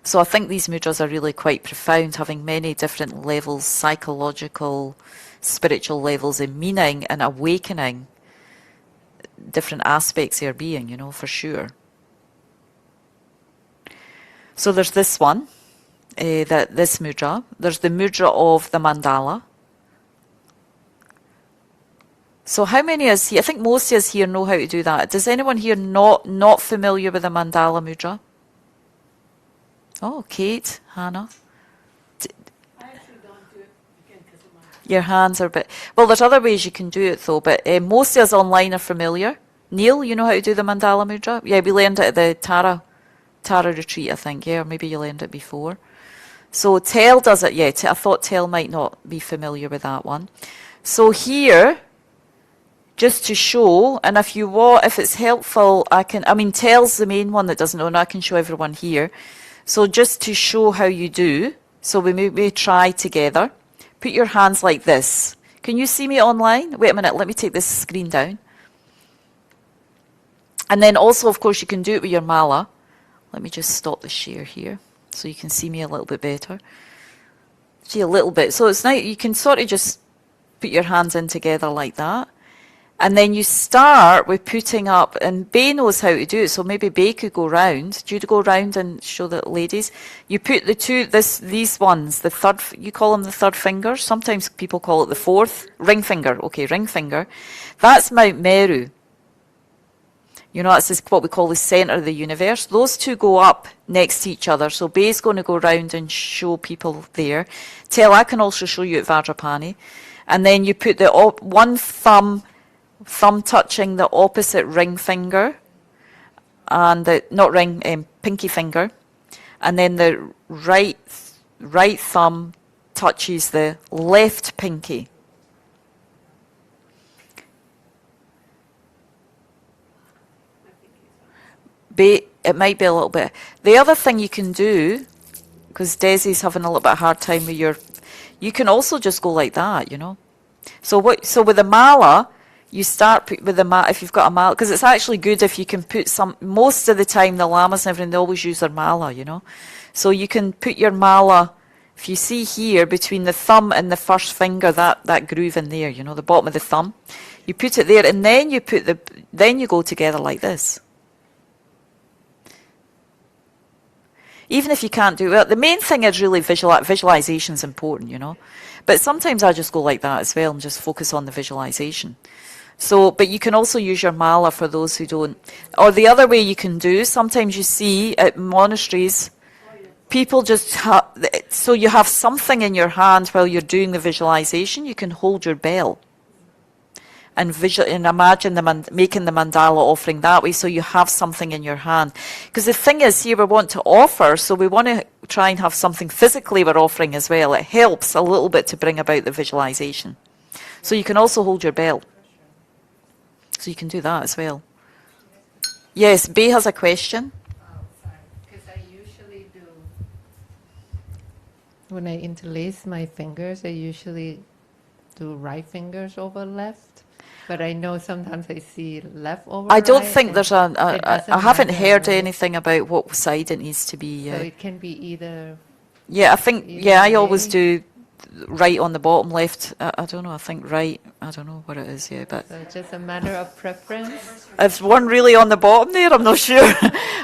So I think these mudras are really quite profound, having many different levels, psychological, spiritual levels in meaning and awakening different aspects of your being, you know, for sure. So there's this one, this mudra. There's the mudra of the mandala. So how many of us here, I think most of us here know how to do that. Does anyone here not familiar with the mandala mudra? Oh, Kate, Hannah. I actually don't do it again because of my... Your hands are a bit... Well, there's other ways you can do it though, but most of us online are familiar. Neil, you know how to do the mandala mudra? Yeah, we learned it at the Tara retreat, I think. Yeah, or maybe you learned it before. So Tel does it, yeah. I thought Tel might not be familiar with that one. So here, just to show, and if it's helpful, Tel's the main one that doesn't know, and I can show everyone here. So just to show how you do, so we may try together. Put your hands like this. Can you see me online? Wait a minute, let me take this screen down. And then also, of course, you can do it with your mala. Let me just stop the share here so you can see me a little bit better. See a little bit. So it's nice, you can sort of just put your hands in together like that. And then you start with putting up, and Bay knows how to do it, so maybe Bay could go round. Do you go round and show the ladies? You put these ones, the third, you call them the third finger. Sometimes people call it the fourth. Ring finger. Okay, ring finger. That's Mount Meru. You know, that's what we call the centre of the universe. Those two go up next to each other. So Bay's going to go round and show people there. Tel, I can also show you at Vajrapani. And then you put the one thumb thumb touching the opposite ring finger, and the, not ring, pinky finger, and then the right thumb touches the left pinky. It might be a little bit. The other thing you can do, because Desi's having a little bit of a hard time with you can also just go like that, you know. So with the mala, you start with the mala, if you've got a mala, because it's actually good if you can put some, most of the time the lamas and everything, they always use their mala, you know. So you can put your mala, if you see here, between the thumb and the first finger, that groove in there, you know, the bottom of the thumb. You put it there, and then you go together like this. Even if you can't do it, the main thing is really visualization is important, you know. But sometimes I just go like that as well and just focus on the visualization. So, but you can also use your mala for those who don't. Or the other way you can do, sometimes you see at monasteries, people just have, so you have something in your hand while you're doing the visualization, you can hold your bell. And imagine making the mandala offering that way, so you have something in your hand. Because the thing is, here we want to offer, so we want to try and have something physically we're offering as well. It helps a little bit to bring about the visualization. So you can also hold your bell. So you can do that as well. Yes, Bay has a question. Oh, sorry. Because I usually do, when I interlace my fingers, I usually do right fingers over left. But I know sometimes I see left over I don't right, think there's I haven't matter, heard right? anything about what side it needs to be. So it can be either. Yeah, I think, either I always way. do right on the bottom, left, I don't know, I think right, I don't know what it is, yeah, but So it's just a matter of preference. is one really on the bottom there? I'm not sure.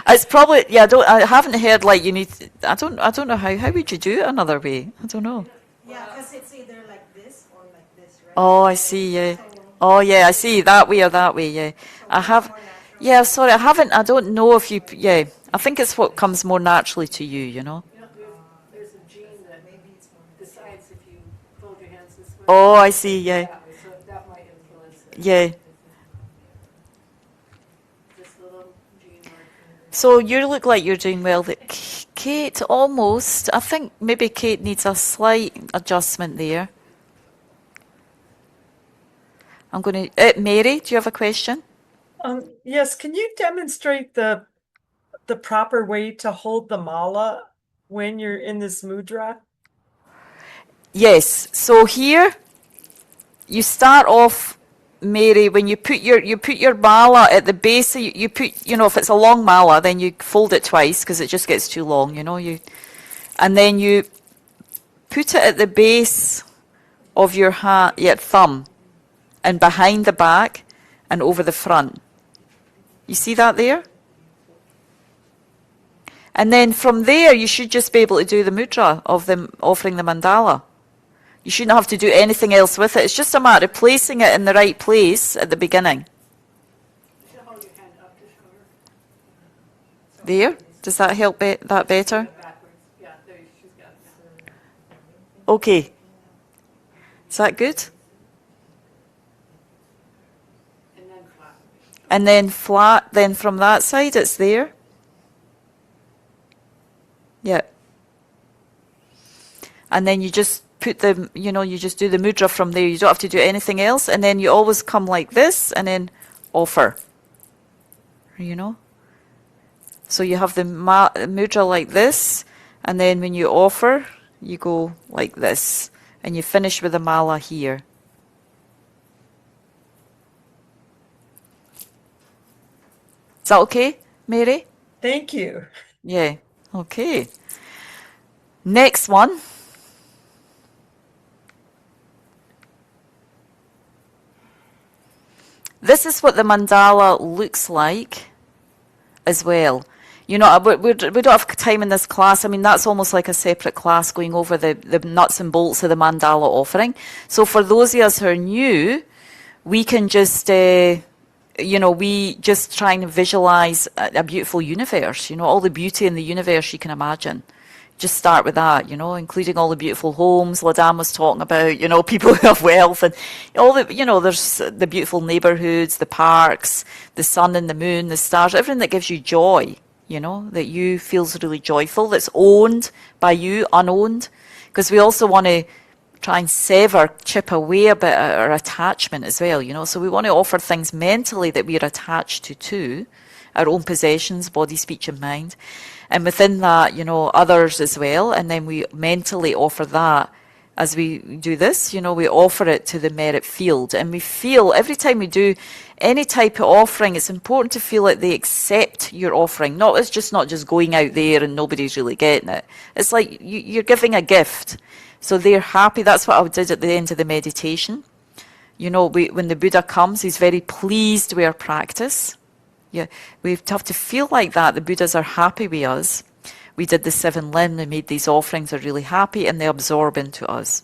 It's probably, I haven't heard like you need, I don't know how would you do it another way? I don't know. Yeah, because it's either like this or like this, right? Oh, I see, yeah. Oh, yeah, I see, that way or that way, yeah. Sorry, I don't know if you, I think it's what comes more naturally to you, you know. You know, there's a gene that decides if you fold your hands this way. Oh, I see, yeah. That way, so that might influence it. Yeah. This little gene mark. So you look like you're doing well. Kate, almost. I think maybe Kate needs a slight adjustment there. I'm going to... Mary, do you have a question? Yes, can you demonstrate the proper way to hold the mala when you're in this mudra? Yes. So here, you start off, Mary, when you put your mala at the base, you put, you know, if it's a long mala, then you fold it twice because it just gets too long, you know. And then you put it at the base of your thumb, and behind the back and over the front. You see that there? And then from there, you should just be able to do the mudra of them offering the mandala. You shouldn't have to do anything else with it. It's just a matter of placing it in the right place at the beginning. You should hold your hand up to shoulder. There? Does that help that better? Backwards. Yeah, there, she's got it. Okay. Is that good? And then flat. And then flat, then from that side, it's there. Yeah. And then you just put you just do the mudra from there. You don't have to do anything else. And then you always come like this and then offer. You know? So you have the mudra like this. And then when you offer, you go like this. And you finish with the mala here. Is that okay, Mary? Thank you. Yeah. Okay. Next one. This is what the mandala looks like as well. You know, we don't have time in this class. I mean, that's almost like a separate class going over the nuts and bolts of the mandala offering. So for those of us who are new, we can just... we just try and visualize a beautiful universe, all the beauty in the universe you can imagine, Just start with that, you know, including all the beautiful homes Ladam was talking about, you know, people who have wealth and all the, you know, there's the beautiful neighborhoods, the parks, the sun and the moon, the stars, everything that gives you joy, you know, that you feels really joyful, that's owned by you, unowned. Because we also want to try and sever, chip away a bit at our attachment as well, you know. So we want to offer things mentally that we're attached to, our own possessions, body, speech and mind. And within that, you know, others as well. And then we mentally offer that as we do this, you know, we offer it to the merit field. And we feel every time we do any type of offering, it's important to feel like they accept your offering. It's just not just going out there and nobody's really getting it. It's like you're giving a gift. So they're happy. That's what I did at the end of the meditation. You know, when the Buddha comes, he's very pleased with our practice. Yeah, we have to feel like that. The Buddhas are happy with us. We did the 7 limb, they made these offerings, they're really happy, and they absorb into us.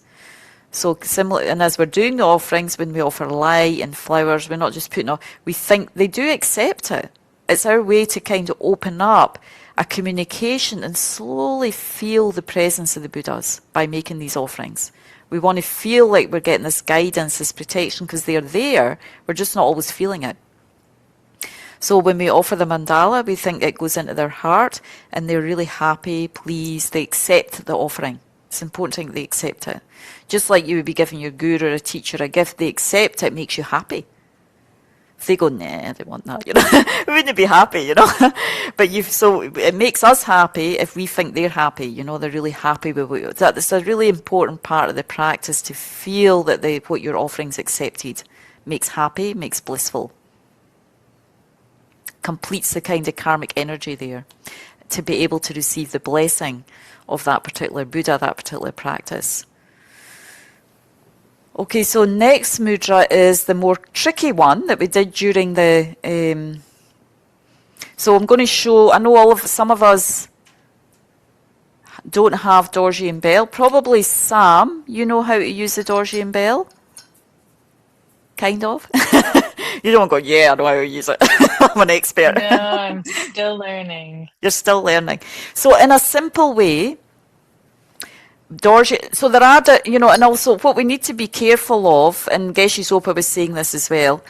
So similar, and as we're doing the offerings, when we offer light and flowers, we're not just putting off, we think they do accept it. It's our way to kind of open up a communication and slowly feel the presence of the Buddhas by making these offerings. We want to feel like we're getting this guidance, this protection, because they're there, we're just not always feeling it. So when we offer the mandala, we think it goes into their heart and they're really happy, pleased, they accept the offering. It's important that they accept it. Just like you would be giving your guru or a teacher a gift, they accept it, makes you happy. If they go, nah, I don't want that, you know, we wouldn't be happy, you know. So it makes us happy if we think they're happy, you know, they're really happy with what that's a really important part of the practice, to feel that what your offering's accepted. Makes happy, makes blissful. Completes the kind of karmic energy there to be able to receive the blessing of that particular Buddha, that particular practice. Okay, so next mudra is the more tricky one that we did during the... so I'm going to show, I know some of us don't have Dorji and Bell. Probably Sam, you know how to use the Dorji and Bell? Kind of. You don't go, yeah, I know how to use it. I'm an expert. No, I'm still learning. You're still learning. So in a simple way, Dorji, so there are, you know, and also what we need to be careful of, and Geshe Zopa was saying this as well.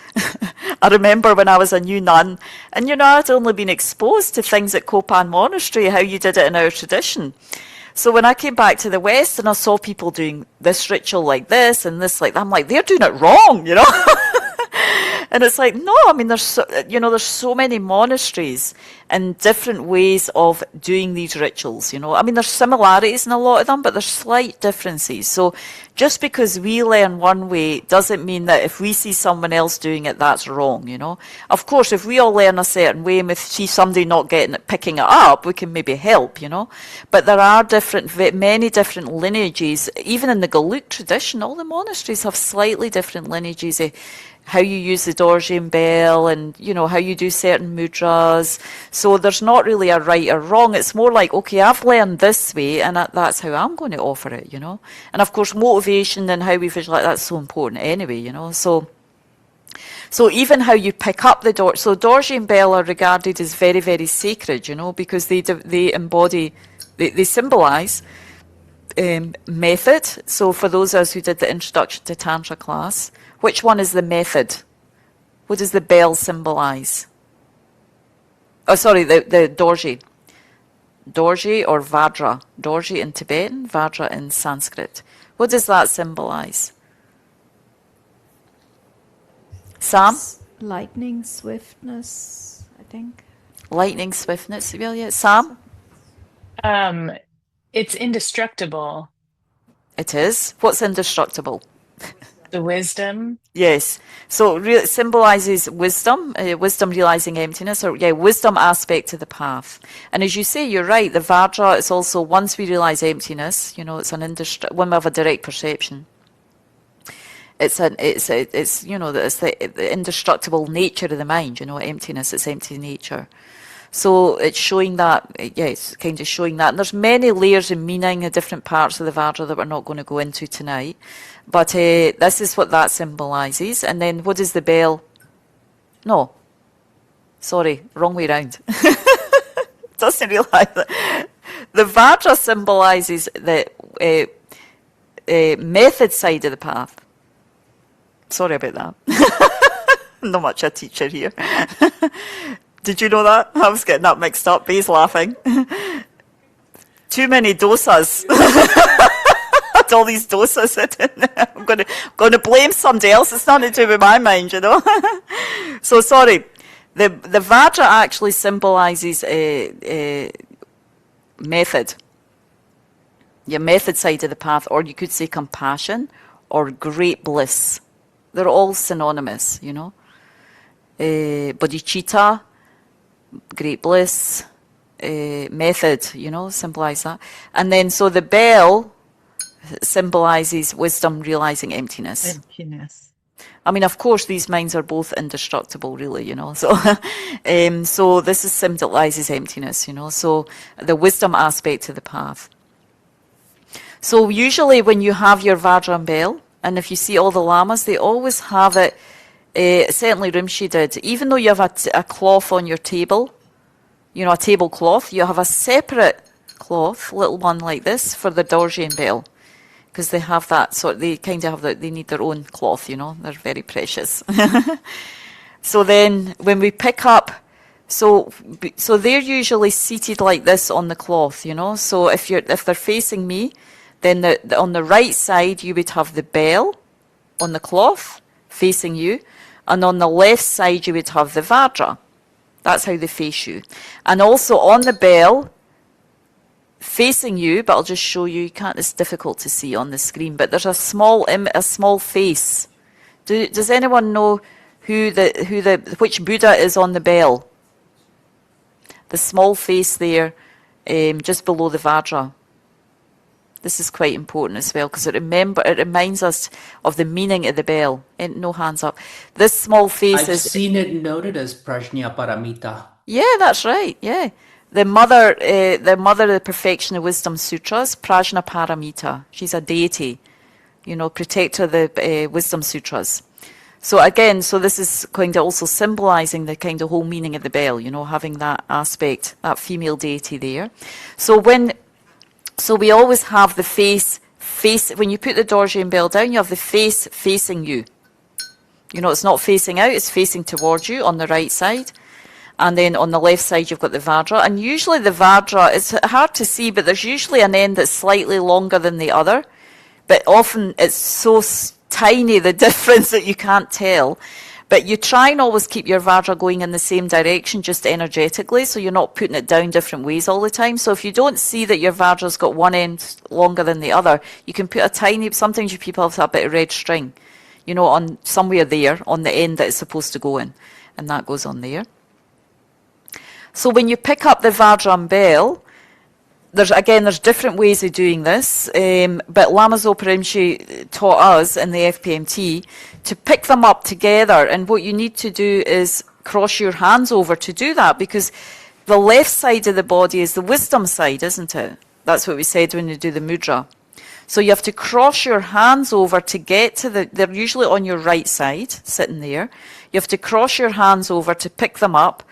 I remember when I was a new nun, and you know, I'd only been exposed to things at Kopan Monastery, how you did it in our tradition. So when I came back to the West and I saw people doing this ritual like this and this like that, I'm like, they're doing it wrong, you know? And it's like, no, I mean, there's so many monasteries and different ways of doing these rituals, you know. I mean, there's similarities in a lot of them, but there's slight differences. So just because we learn one way doesn't mean that if we see someone else doing it, that's wrong, you know. Of course, if we all learn a certain way and we see somebody not getting it, picking it up, we can maybe help, you know. But there are many different lineages. Even in the Gelug tradition, all the monasteries have slightly different lineages of how you use the Dorji and Bell, and you know how you do certain mudras. So there's not really a right or wrong. It's more like, okay, I've learned this way, and that's how I'm going to offer it, you know. And of course, motivation and how we visualize, that's so important anyway, you know. So even how you pick up the Dorji. So Dorji and Bell are regarded as very, very sacred, you know, because they embody, they symbolize method. So for those of us who did the introduction to Tantra class, which one is the method? What does the bell symbolize? Oh, sorry, the Dorji. Dorji or Vajra. Dorji in Tibetan, Vajra in Sanskrit. What does that symbolize? Sam? Lightning swiftness, I think. Lightning swiftness, yeah. Sam? It's indestructible. It is. What's indestructible? The wisdom. Yes. So it symbolizes wisdom, wisdom realizing emptiness, or wisdom aspect of the path. And as you say, you're right. The Vajra is also, once we realize emptiness, you know, it's when we have a direct perception. It's you know, it's the indestructible nature of the mind. You know, emptiness. It's empty nature. So it's showing that, it's kind of showing that. And there's many layers of meaning in different parts of the Vajra that we're not going to go into tonight. But this is what that symbolises. And then what is the bell? No. Sorry, wrong way round. Doesn't realise that. The Vajra symbolizes the method side of the path. Sorry about that. Not much a teacher here. Did you know that? I was getting that mixed up. Bay's laughing. Too many dosas. Had all these dosas in. I'm going to blame somebody else. It's nothing to do with my mind, you know. So sorry. The Vajra actually symbolizes a method. Your method side of the path, or you could say compassion or great bliss. They're all synonymous, you know. Bodhicitta, great bliss, method, you know, symbolize that. And then so the bell symbolizes wisdom realizing emptiness. Emptiness. I mean, of course, these minds are both indestructible, really, you know. So, so this is symbolizes emptiness, you know. So the wisdom aspect of the path. So usually when you have your Vajra bell, and if you see all the lamas, they always have it. Certainly Rinpoche did. Even though you have a cloth on your table, you know, a tablecloth, you have a separate cloth, little one like this, for the Dorje bell. Because they have that sort, they kind of have that, they need their own cloth, you know, they're very precious. So then when we pick up, so they're usually seated like this on the cloth, you know. So if they're facing me, then on the right side you would have the bell on the cloth facing you, and on the left side you would have the Vajra. That's how they face you. And also on the bell, facing you, but I'll just show you. You can't. It's difficult to see on the screen. But there's a small face. Does anyone know which Buddha is on the bell? The small face there, just below the Vajra. This is quite important as well because it reminds us of the meaning of the bell. And no hands up. This small face I've seen it noted as Prajna Paramita. Yeah, that's right. Yeah. The mother of the Perfection of Wisdom Sutras, Prajna Paramita. She's a deity, you know, protector of the Wisdom Sutras. So again, this is kind of also symbolizing the kind of whole meaning of the bell, you know, having that aspect, that female deity there. So we always have the face, when you put the Dorje bell down, you have the face facing you. You know, it's not facing out, it's facing towards you on the right side. And then on the left side, you've got the Vajra. And usually the Vajra, it's hard to see, but there's usually an end that's slightly longer than the other. But often it's so tiny, the difference, that you can't tell. But you try and always keep your Vajra going in the same direction, just energetically, so you're not putting it down different ways all the time. So if you don't see that your Vajra's got one end longer than the other, you can put sometimes you people have a bit of red string, you know, on somewhere there, on the end that it's supposed to go in. And that goes on there. So when you pick up the Vajra bell, there's different ways of doing this, but Lama Zopa Rinpoche taught us in the FPMT to pick them up together, and what you need to do is cross your hands over to do that, because the left side of the body is the wisdom side, isn't it? That's what we said when you do the mudra. So you have to cross your hands over to get to they're usually on your right side, sitting there. You have to cross your hands over to pick them up,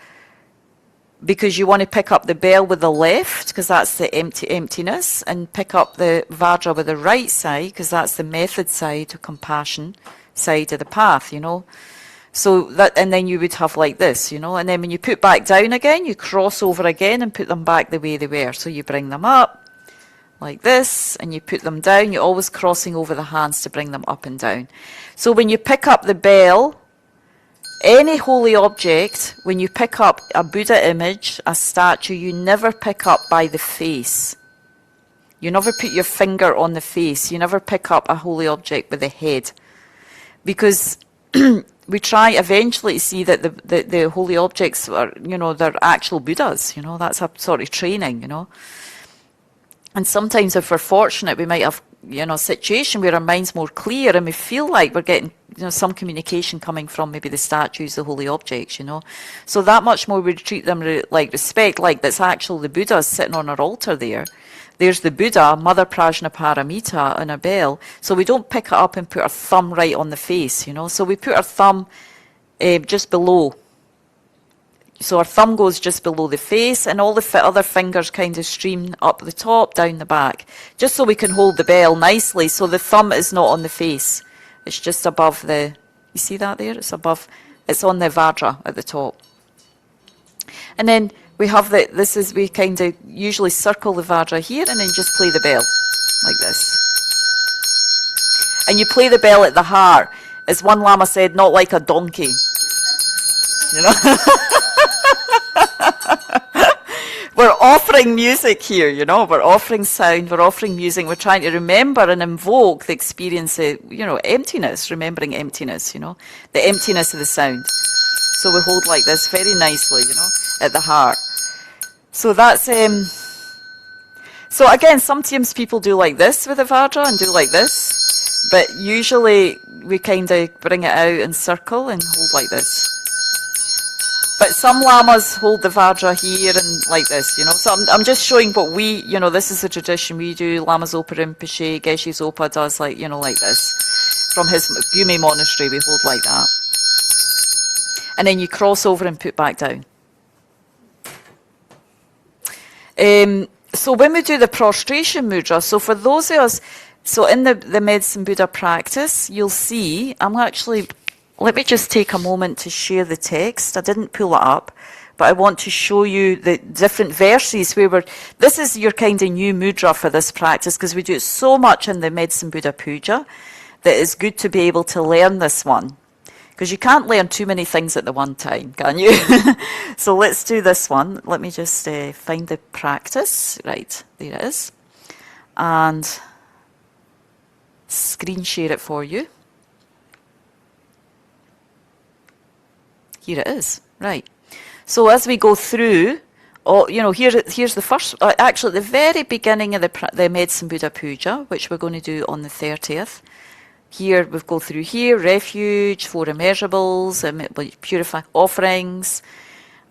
because you want to pick up the bell with the left, because that's the emptiness, and pick up the Vajra with the right side, because that's the method side, or compassion side of the path, you know. So that, and then you would have like this, you know, and then when you put back down again, you cross over again and put them back the way they were. So you bring them up like this, and you put them down. You're always crossing over the hands to bring them up and down. So when you pick up the bell, any holy object, when you pick up a Buddha image, a statue, you never pick up by the face. You never put your finger on the face. You never pick up a holy object with the head. Because we try eventually to see that the holy objects are, you know, they're actual Buddhas. You know, that's a sort of training, you know. And sometimes if we're fortunate, we might have, you know, a situation where our mind's more clear and we feel like we're getting, you know, some communication coming from maybe the statues, the holy objects, you know. So that much more we treat them like respect, like that's actually the Buddha sitting on our altar there. There's the Buddha, Mother Prajna Paramita, and a bell. So we don't pick it up and put our thumb right on the face, you know. So we put our thumb just below, So our thumb goes just below the face, and all the other fingers kind of stream up the top, down the back, just so we can hold the bell nicely. So the thumb is not on the face. It's just above the, you see that there? It's above, it's on the Vajra at the top. And then we have we kind of usually circle the Vajra here and then just play the bell like this. And you play the bell at the heart. As one Lama said, not like a donkey. You know? We're offering music here, you know, we're offering sound, we're offering music, we're trying to remember and invoke the experience of, you know, emptiness, remembering emptiness, you know, the emptiness of the sound. So we hold like this very nicely, you know, at the heart. So that's, so again, sometimes people do like this with the Vajra and do like this, but usually we kind of bring it out and circle and hold like this. But some Lamas hold the Vajra here and like this, you know. So I'm just showing what we, you know, this is the tradition we do. Lama Zopa Rinpoche, Geshe Zopa does like, you know, like this. From his Gyume monastery, we hold like that. And then you cross over and put back down. So when we do the prostration mudra, so for those of us, so in the Medicine Buddha practice, you'll see, let me just take a moment to share the text. I didn't pull it up, but I want to show you the different verses where this is your kind of new mudra for this practice, because we do it so much in the Medicine Buddha Puja that it's good to be able to learn this one. Because you can't learn too many things at the one time, can you? So let's do this one. Let me just find the practice. Right, there it is. And screen share it for you. Here it is. Right. So as we go through, you know, here's the first, actually the very beginning of the Medicine Buddha Puja, which we're going to do on the 30th. Here, we go through here, refuge, 4 immeasurables, purify offerings.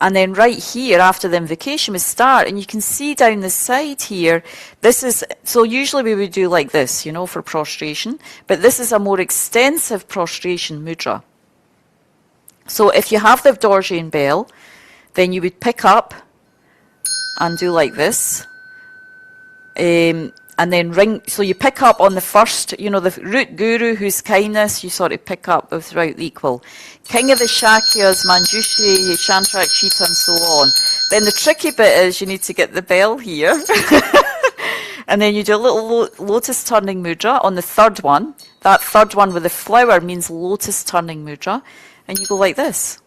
And then right here, after the invocation, we start, and you can see down the side here, this is, so usually we would do like this, you know, for prostration, but this is a more extensive prostration mudra. So if you have the Dorjian bell, then you would pick up and do like this. And then ring, so you pick up on the first, you know, the root guru whose kindness you sort of pick up without equal. King of the Shakyas, Manjushri, Shantrakshita, and so on. Then the tricky bit is you need to get the bell here. And then you do a little lotus turning mudra on the third one. That third one with the flower means lotus turning mudra. And you go like this.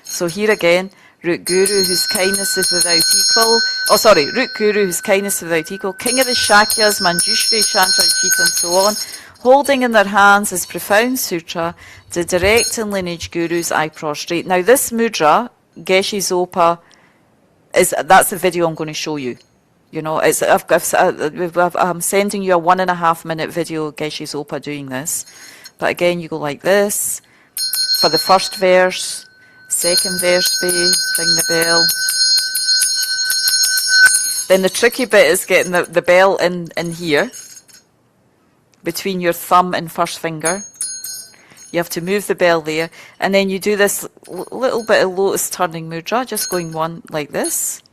So here again, Root Guru whose kindness is without equal. Oh, sorry, Root Guru whose kindness is without equal. King of the Shakyas, Manjushri, Shantrakshita, and so on. Holding in their hands this profound sutra, the direct and lineage gurus I prostrate. Now this mudra, Geshe Zopa, that's the video I'm going to show you. You know, I'm sending you a 1.5 minute video of Geshe Zopa doing this. But again, you go like this. For the first verse, second verse, ring the bell. Then the tricky bit is getting the bell in here, between your thumb and first finger. You have to move the bell there. And then you do this little bit of lotus turning mudra, just going one like this.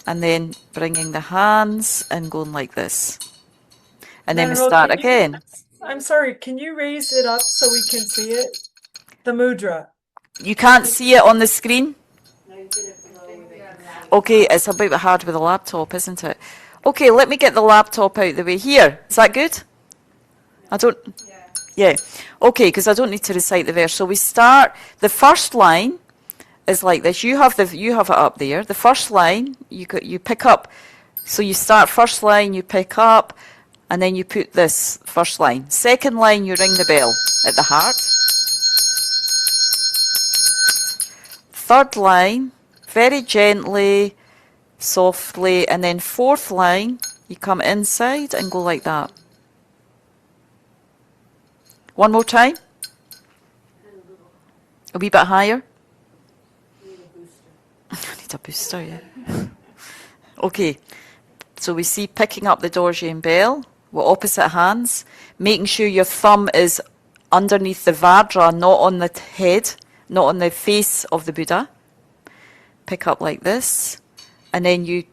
And then bringing the hands and going like this. And then we start again. I'm sorry, can you raise it up so we can see it? The mudra. You can't see it on the screen? Okay, it's a bit hard with a laptop, isn't it? Okay, let me get the laptop out of the way. Here, is that good? I don't... Yeah. Okay, because I don't need to recite the verse. So we start, the first line is like this. You have it up there. The first line, you pick up. So you start first line, you pick up, and then you put this first line. Second line, you ring the bell at the heart. Third line, very gently, softly, and then fourth line, you come inside and go like that. One more time. A wee bit higher. I need a booster, yeah. Okay, so we see picking up the Dorjian bell with opposite hands, making sure your thumb is underneath the Vajra, not on the head, not on the face of the Buddha. Pick up like this, and then you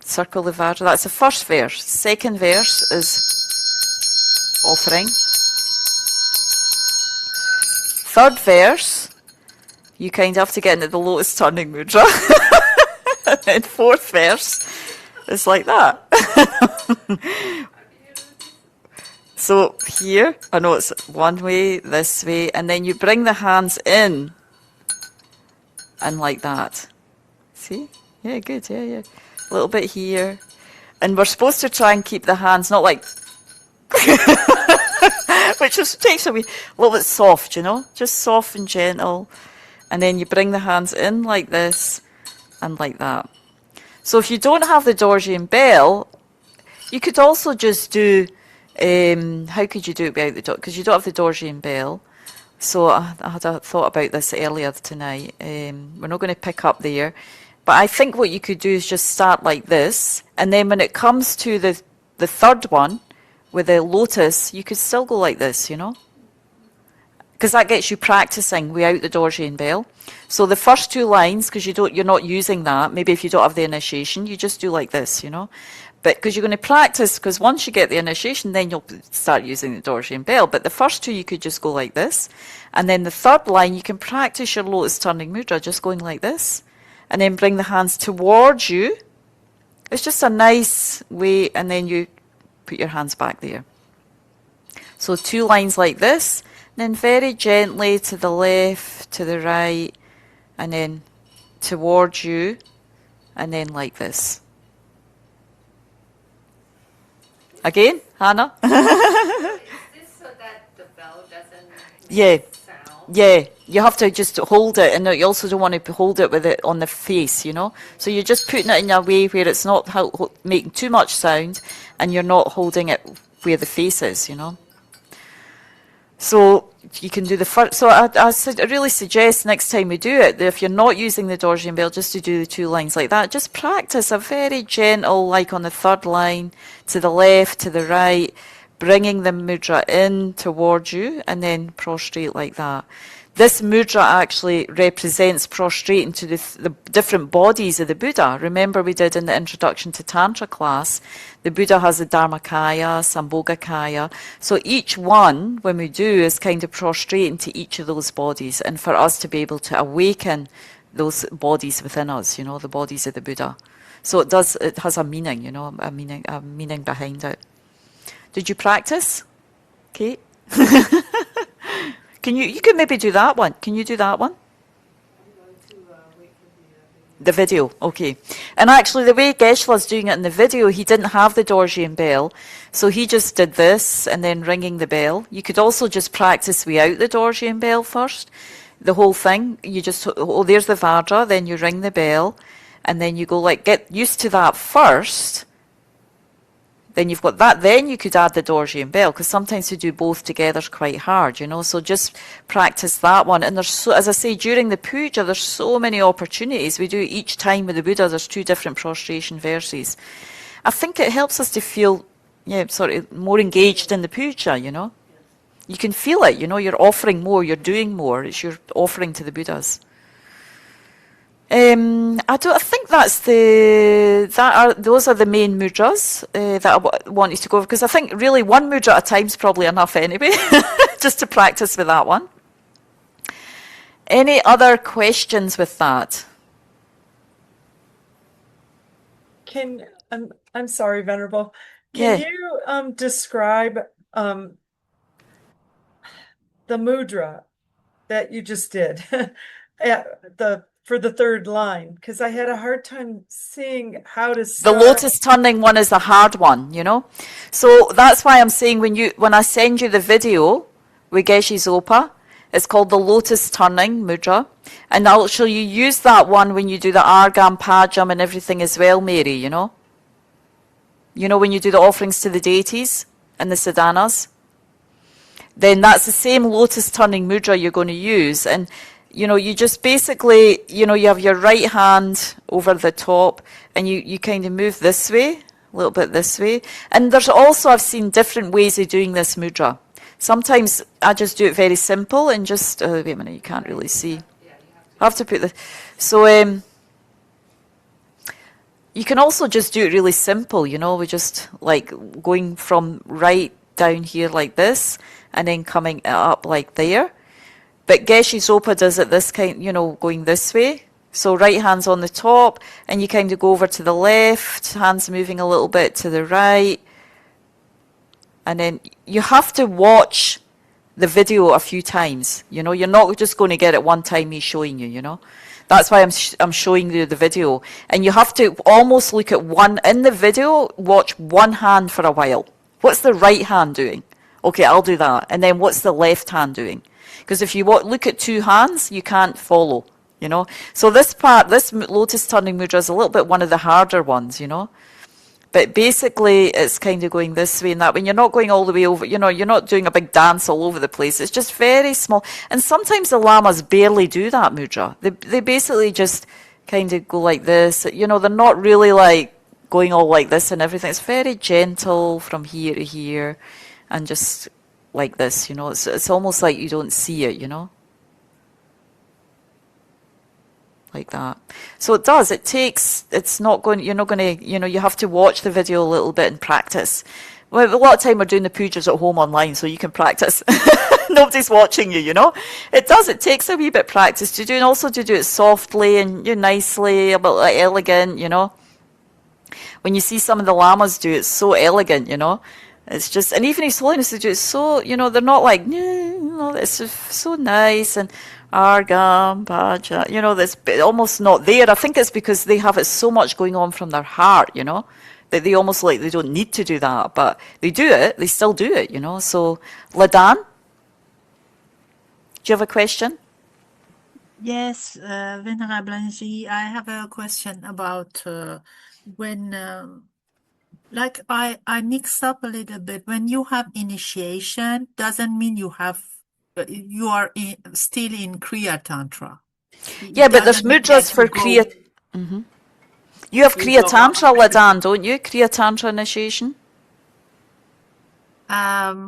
circle the Vajra. That's the first verse. Second verse is offering. Third verse, you kind of have to get into the lotus turning mudra. And then fourth verse is like that. So here, I know it's one way, this way, and then you bring the hands in and like that. See? Yeah, good, yeah. A little bit here. And we're supposed to try and keep the hands not like which just takes away a little bit soft, you know, just soft and gentle. And then you bring the hands in like this and like that. So if you don't have the Dorjian bell, you could also just do, how could you do it without the Dorjian? Because you don't have the Dorjian bell. So I had a thought about this earlier tonight. We're not going to pick up there. But I think what you could do is just start like this. And then when it comes to the third one, with the lotus, you could still go like this, you know. Because that gets you practicing without the Dorjian bell. So the first two lines, because you're not using that, maybe if you don't have the initiation, you just do like this, you know. But because you're going to practice, because once you get the initiation, then you'll start using the Dorjian bell. But the first two, you could just go like this. And then the third line, you can practice your lotus turning mudra, just going like this. And then bring the hands towards you. It's just a nice way, and then you put your hands back there. So two lines like this, then very gently to the left, to the right, and then towards you, and then like this. Again, Hannah? Is this so that the bell doesn't Yeah. sound? Yeah, you have to just hold it, and you also don't want to hold it with it on the face, you know. So you're just putting it in a way where it's not making too much sound, and you're not holding it where the face is, you know. So you can do the first. So I really suggest next time we do it, that if you're not using the Dorjian bell, just to do the two lines like that. Just practice a very gentle, like on the third line, to the left, to the right, bringing the mudra in towards you, and then prostrate like that. This mudra actually represents prostrating to the different bodies of the Buddha. Remember we did in the introduction to Tantra class, the Buddha has a Dharmakaya, Sambhogakaya. So each one, when we do, is kind of prostrating to each of those bodies, and for us to be able to awaken those bodies within us, you know, the bodies of the Buddha. So it has a meaning, you know, a meaning behind it. Did you practice, Kate? You can maybe do that one. Can you do that one? The video, okay. And actually, the way Geshe-la's doing it in the video, he didn't have the Dorjian bell, so he just did this and then ringing the bell. You could also just practice without the Dorjian bell first. The whole thing, you just, there's the Vajra, then you ring the bell, and then you go like, get used to that first. Then you've got that, then you could add the Dorjian bell, because sometimes to do both together is quite hard, you know, so just practice that one. And there's so, as I say, during the puja, there's so many opportunities. We do each time with the Buddha, there's two different prostration verses. I think it helps us to feel, sort of more engaged in the puja, you know. You can feel it, you know, you're offering more, you're doing more, it's your offering to the Buddhas. I think those are the main mudras that I want you to go over, because I think really one mudra at a time is probably enough anyway, just to practice with that one. Any other questions with that? I'm sorry, Venerable. Can you describe the mudra that you just did? For the third line, because I had a hard time seeing how to start. The lotus turning one is the hard one, you know. So that's why I'm saying when I send you the video with Geshe Zopa, it's called the lotus turning mudra, and I'll show you use that one when you do the argam, pajam, and everything as well, Mary. You know when you do the offerings to the deities and the sadhanas, then that's the same lotus turning mudra you're going to use. And you just basically, you have your right hand over the top, and you kind of move this way, a little bit this way. And there's also, I've seen different ways of doing this mudra. Sometimes I just do it very simple and just, wait a minute, you can't really see. I have to put the, so you can also just do it really simple, you know, we just like going from right down here like this and then coming up like there. But Geshe Zopa does it this kind, you know, going this way. So right hand's on the top and you kind of go over to the left, hands moving a little bit to the right. And then you have to watch the video a few times, you know, you're not just going to get it one time me showing you, you know. That's why I'm showing you the video. And you have to almost look at one, in the video, watch one hand for a while. What's the right hand doing? Okay, I'll do that. And then what's the left hand doing? Because if you look at two hands, you can't follow, you know. So this part, this lotus turning mudra is a little bit one of the harder ones, you know. But basically, it's kind of going this way and that way. And you're not going all the way over, you know, you're not doing a big dance all over the place. It's just very small. And sometimes the lamas barely do that mudra. They basically just kind of go like this. You know, they're not really like going all like this and everything. It's very gentle from here to here and just like this, you know. It's almost like you don't see it, you know. Like that. So it does, it takes, it's not going, you're not going to, you know, you have to watch the video a little bit and practice. Well, a lot of time we're doing the pujas at home online, so you can practice. Nobody's watching you, you know. It does, it takes a wee bit of practice to do, and also to do it softly and you know, nicely, a bit like elegant, you know. When you see some of the lamas do it, so elegant, you know. It's just, and even His Holiness they do it so, you know, they're not like, no, it's so nice and Argam, Bhaja, you know, that's almost not there. I think it's because they have it so much going on from their heart, you know, that they almost like they don't need to do that, but they do it, they still do it, you know. So, Ladan, do you have a question? Yes, Venerable Angie, I have a question about when, like I mix up a little bit. When you have initiation, doesn't mean you have you are still in Kriya Tantra. Yeah, but there's mudras for Kriya. You have Kriya Tantra, Ladan, don't you? Kriya Tantra initiation. I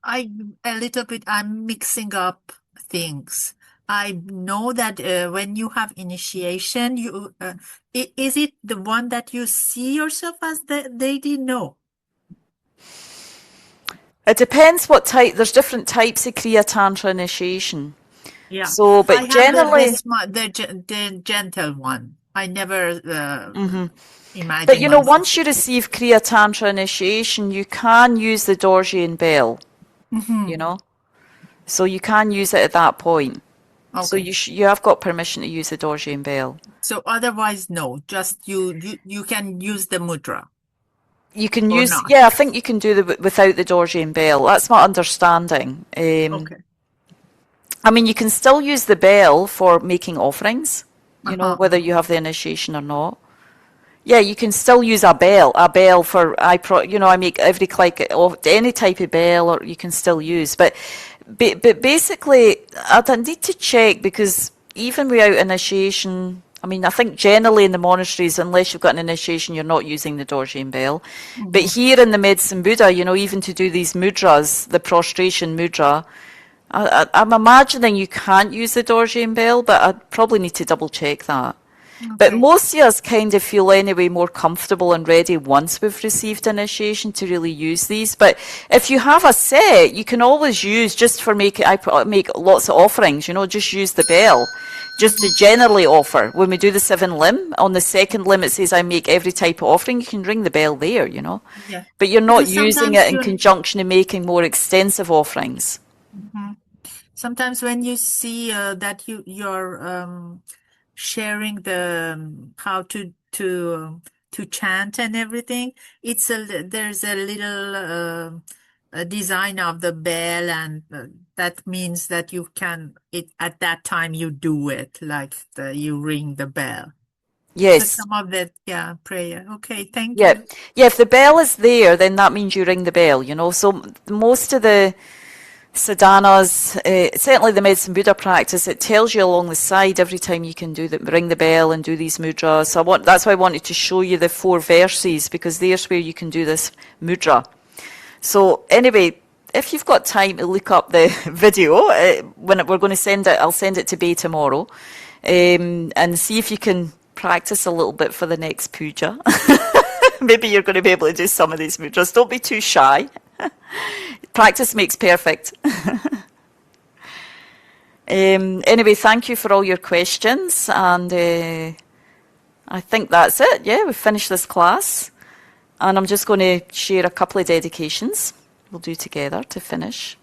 a little bit. I'm mixing up things. I know that when you have initiation, you is it the one that you see yourself as the deity? No. It depends what type. There's different types of Kriya Tantra initiation. Yeah. So, but I have generally, the gentle one. I never imagined. but you know, myself. once you receive Kriya Tantra initiation, you can use the Dorje bell. You know, so you can use it at that point. Okay. So you have got permission to use the Dorje bell. So otherwise, no. Just you can use the mudra. You can Or use, not. yeah, I think you can do the without the Dorje bell. That's my understanding. Okay. I mean, you can still use the bell for making offerings, you know, whether you have the initiation or not. Yeah, you can still use a bell for, you know, I make every click of any type of bell, or you can still use. But basically, I need to check, because even without initiation, I mean, I think generally in the monasteries, unless you've got an initiation, you're not using the Dorje bell. But here in the Medicine Buddha, you know, even to do these mudras, the prostration mudra, I'm imagining you can't use the Dorje bell, but I probably need to double check that. Okay. But most of us kind of feel anyway more comfortable and ready once we've received initiation to really use these. But if you have a set, you can always use, just for I make lots of offerings, you know, just use the bell. Just to generally offer. When we do the 7 limb, on the second limb it says I make every type of offering, you can ring the bell there, you know. Yeah. But you're not using it in conjunction to making more extensive offerings. Sometimes when you see that you're sharing the how to chant and everything, there's a little design of the bell, and that means that you can at that time you do it, like you ring the bell. Yes. So some of that, prayer. Okay, thank you. Yeah, if the bell is there, then that means you ring the bell, you know. So most of the sadhanas, certainly the Medicine Buddha practice, it tells you along the side every time you can ring the bell and do these mudras. So that's why I wanted to show you the 4 verses, because there's where you can do this mudra. So anyway, if you've got time to look up the video, when we're going to send it, I'll send it to Bay tomorrow, and see if you can practice a little bit for the next puja. Maybe you're going to be able to do some of these mudras. Don't be too shy. Practice makes perfect. Anyway, thank you for all your questions, and I think that's it. Yeah, we've finished this class, and I'm just going to share a couple of dedications we'll do together to finish.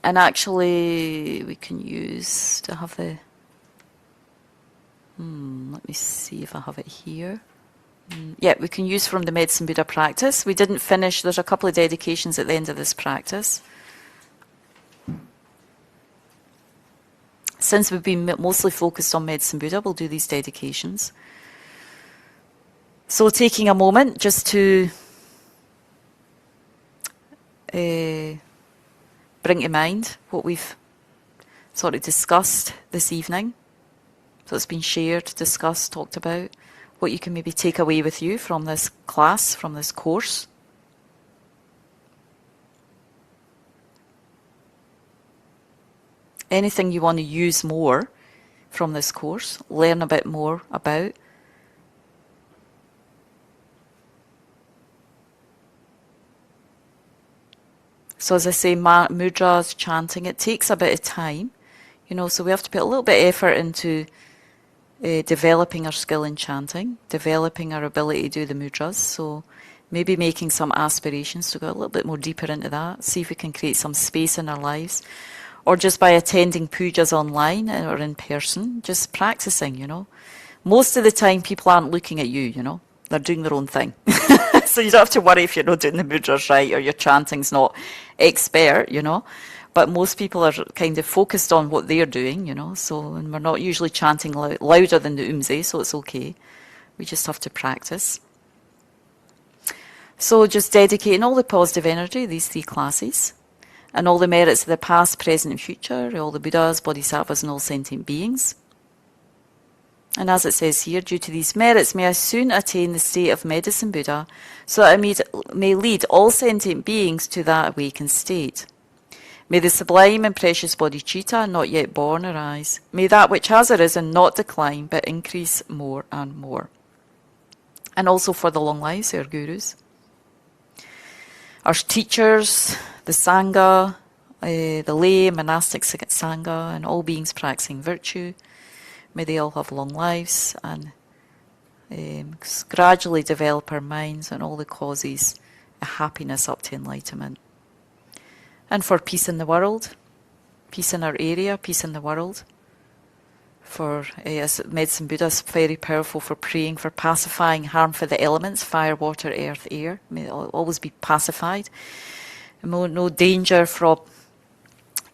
And actually, we can use to have the. Let me see if I have it here. Yeah, we can use from the Medicine Buddha practice. We didn't finish. There's a couple of dedications at the end of this practice. Since we've been mostly focused on Medicine Buddha, we'll do these dedications. So taking a moment just to bring to mind what we've sort of discussed this evening. So it's been shared, discussed, talked about, what you can maybe take away with you from this class, from this course. Anything you want to use more from this course, learn a bit more about. So as I say, mudras, chanting, it takes a bit of time, you know, so we have to put a little bit of effort into developing our skill in chanting, developing our ability to do the mudras. So maybe making some aspirations to go a little bit more deeper into that, see if we can create some space in our lives, or just by attending pujas online or in person, just practicing, you know. Most of the time people aren't looking at you, you know, they're doing their own thing. So you don't have to worry if you're not doing the mudras right or your chanting's not expert, you know. But most people are kind of focused on what they're doing, you know, so, and we're not usually chanting louder than the umze, so it's okay. We just have to practice. So just dedicating all the positive energy, these 3 classes, and all the merits of the past, present and future, all the Buddhas, Bodhisattvas and all sentient beings. And as it says here, due to these merits, may I soon attain the state of Medicine Buddha, so that I may lead all sentient beings to that awakened state. May the sublime and precious bodhicitta, not yet born, arise. May that which has arisen not decline, but increase more and more. And also for the long lives of our gurus, our teachers, the Sangha, the lay, monastic Sangha, and all beings practicing virtue. May they all have long lives and gradually develop our minds and all the causes of happiness up to enlightenment. And for peace in the world, peace in our area, peace in the world. For as Medicine Buddha is very powerful for praying for pacifying harm for the elements, fire, water, earth, air. May it always be pacified. No danger from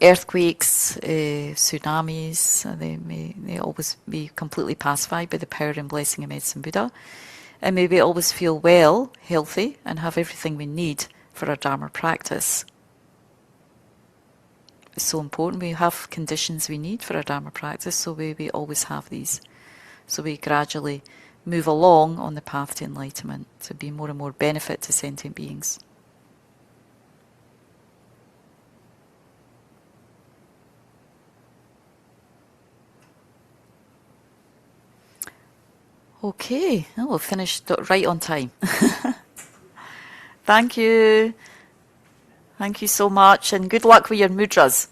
earthquakes, tsunamis. They always be completely pacified by the power and blessing of Medicine Buddha. And may we always feel well, healthy, and have everything we need for our Dharma practice. It's so important. We have conditions we need for our Dharma practice, so we always have these. So we gradually move along on the path to enlightenment, to be more and more benefit to sentient beings. Okay, we'll finish right on time. Thank you. Thank you so much, and good luck with your mudras.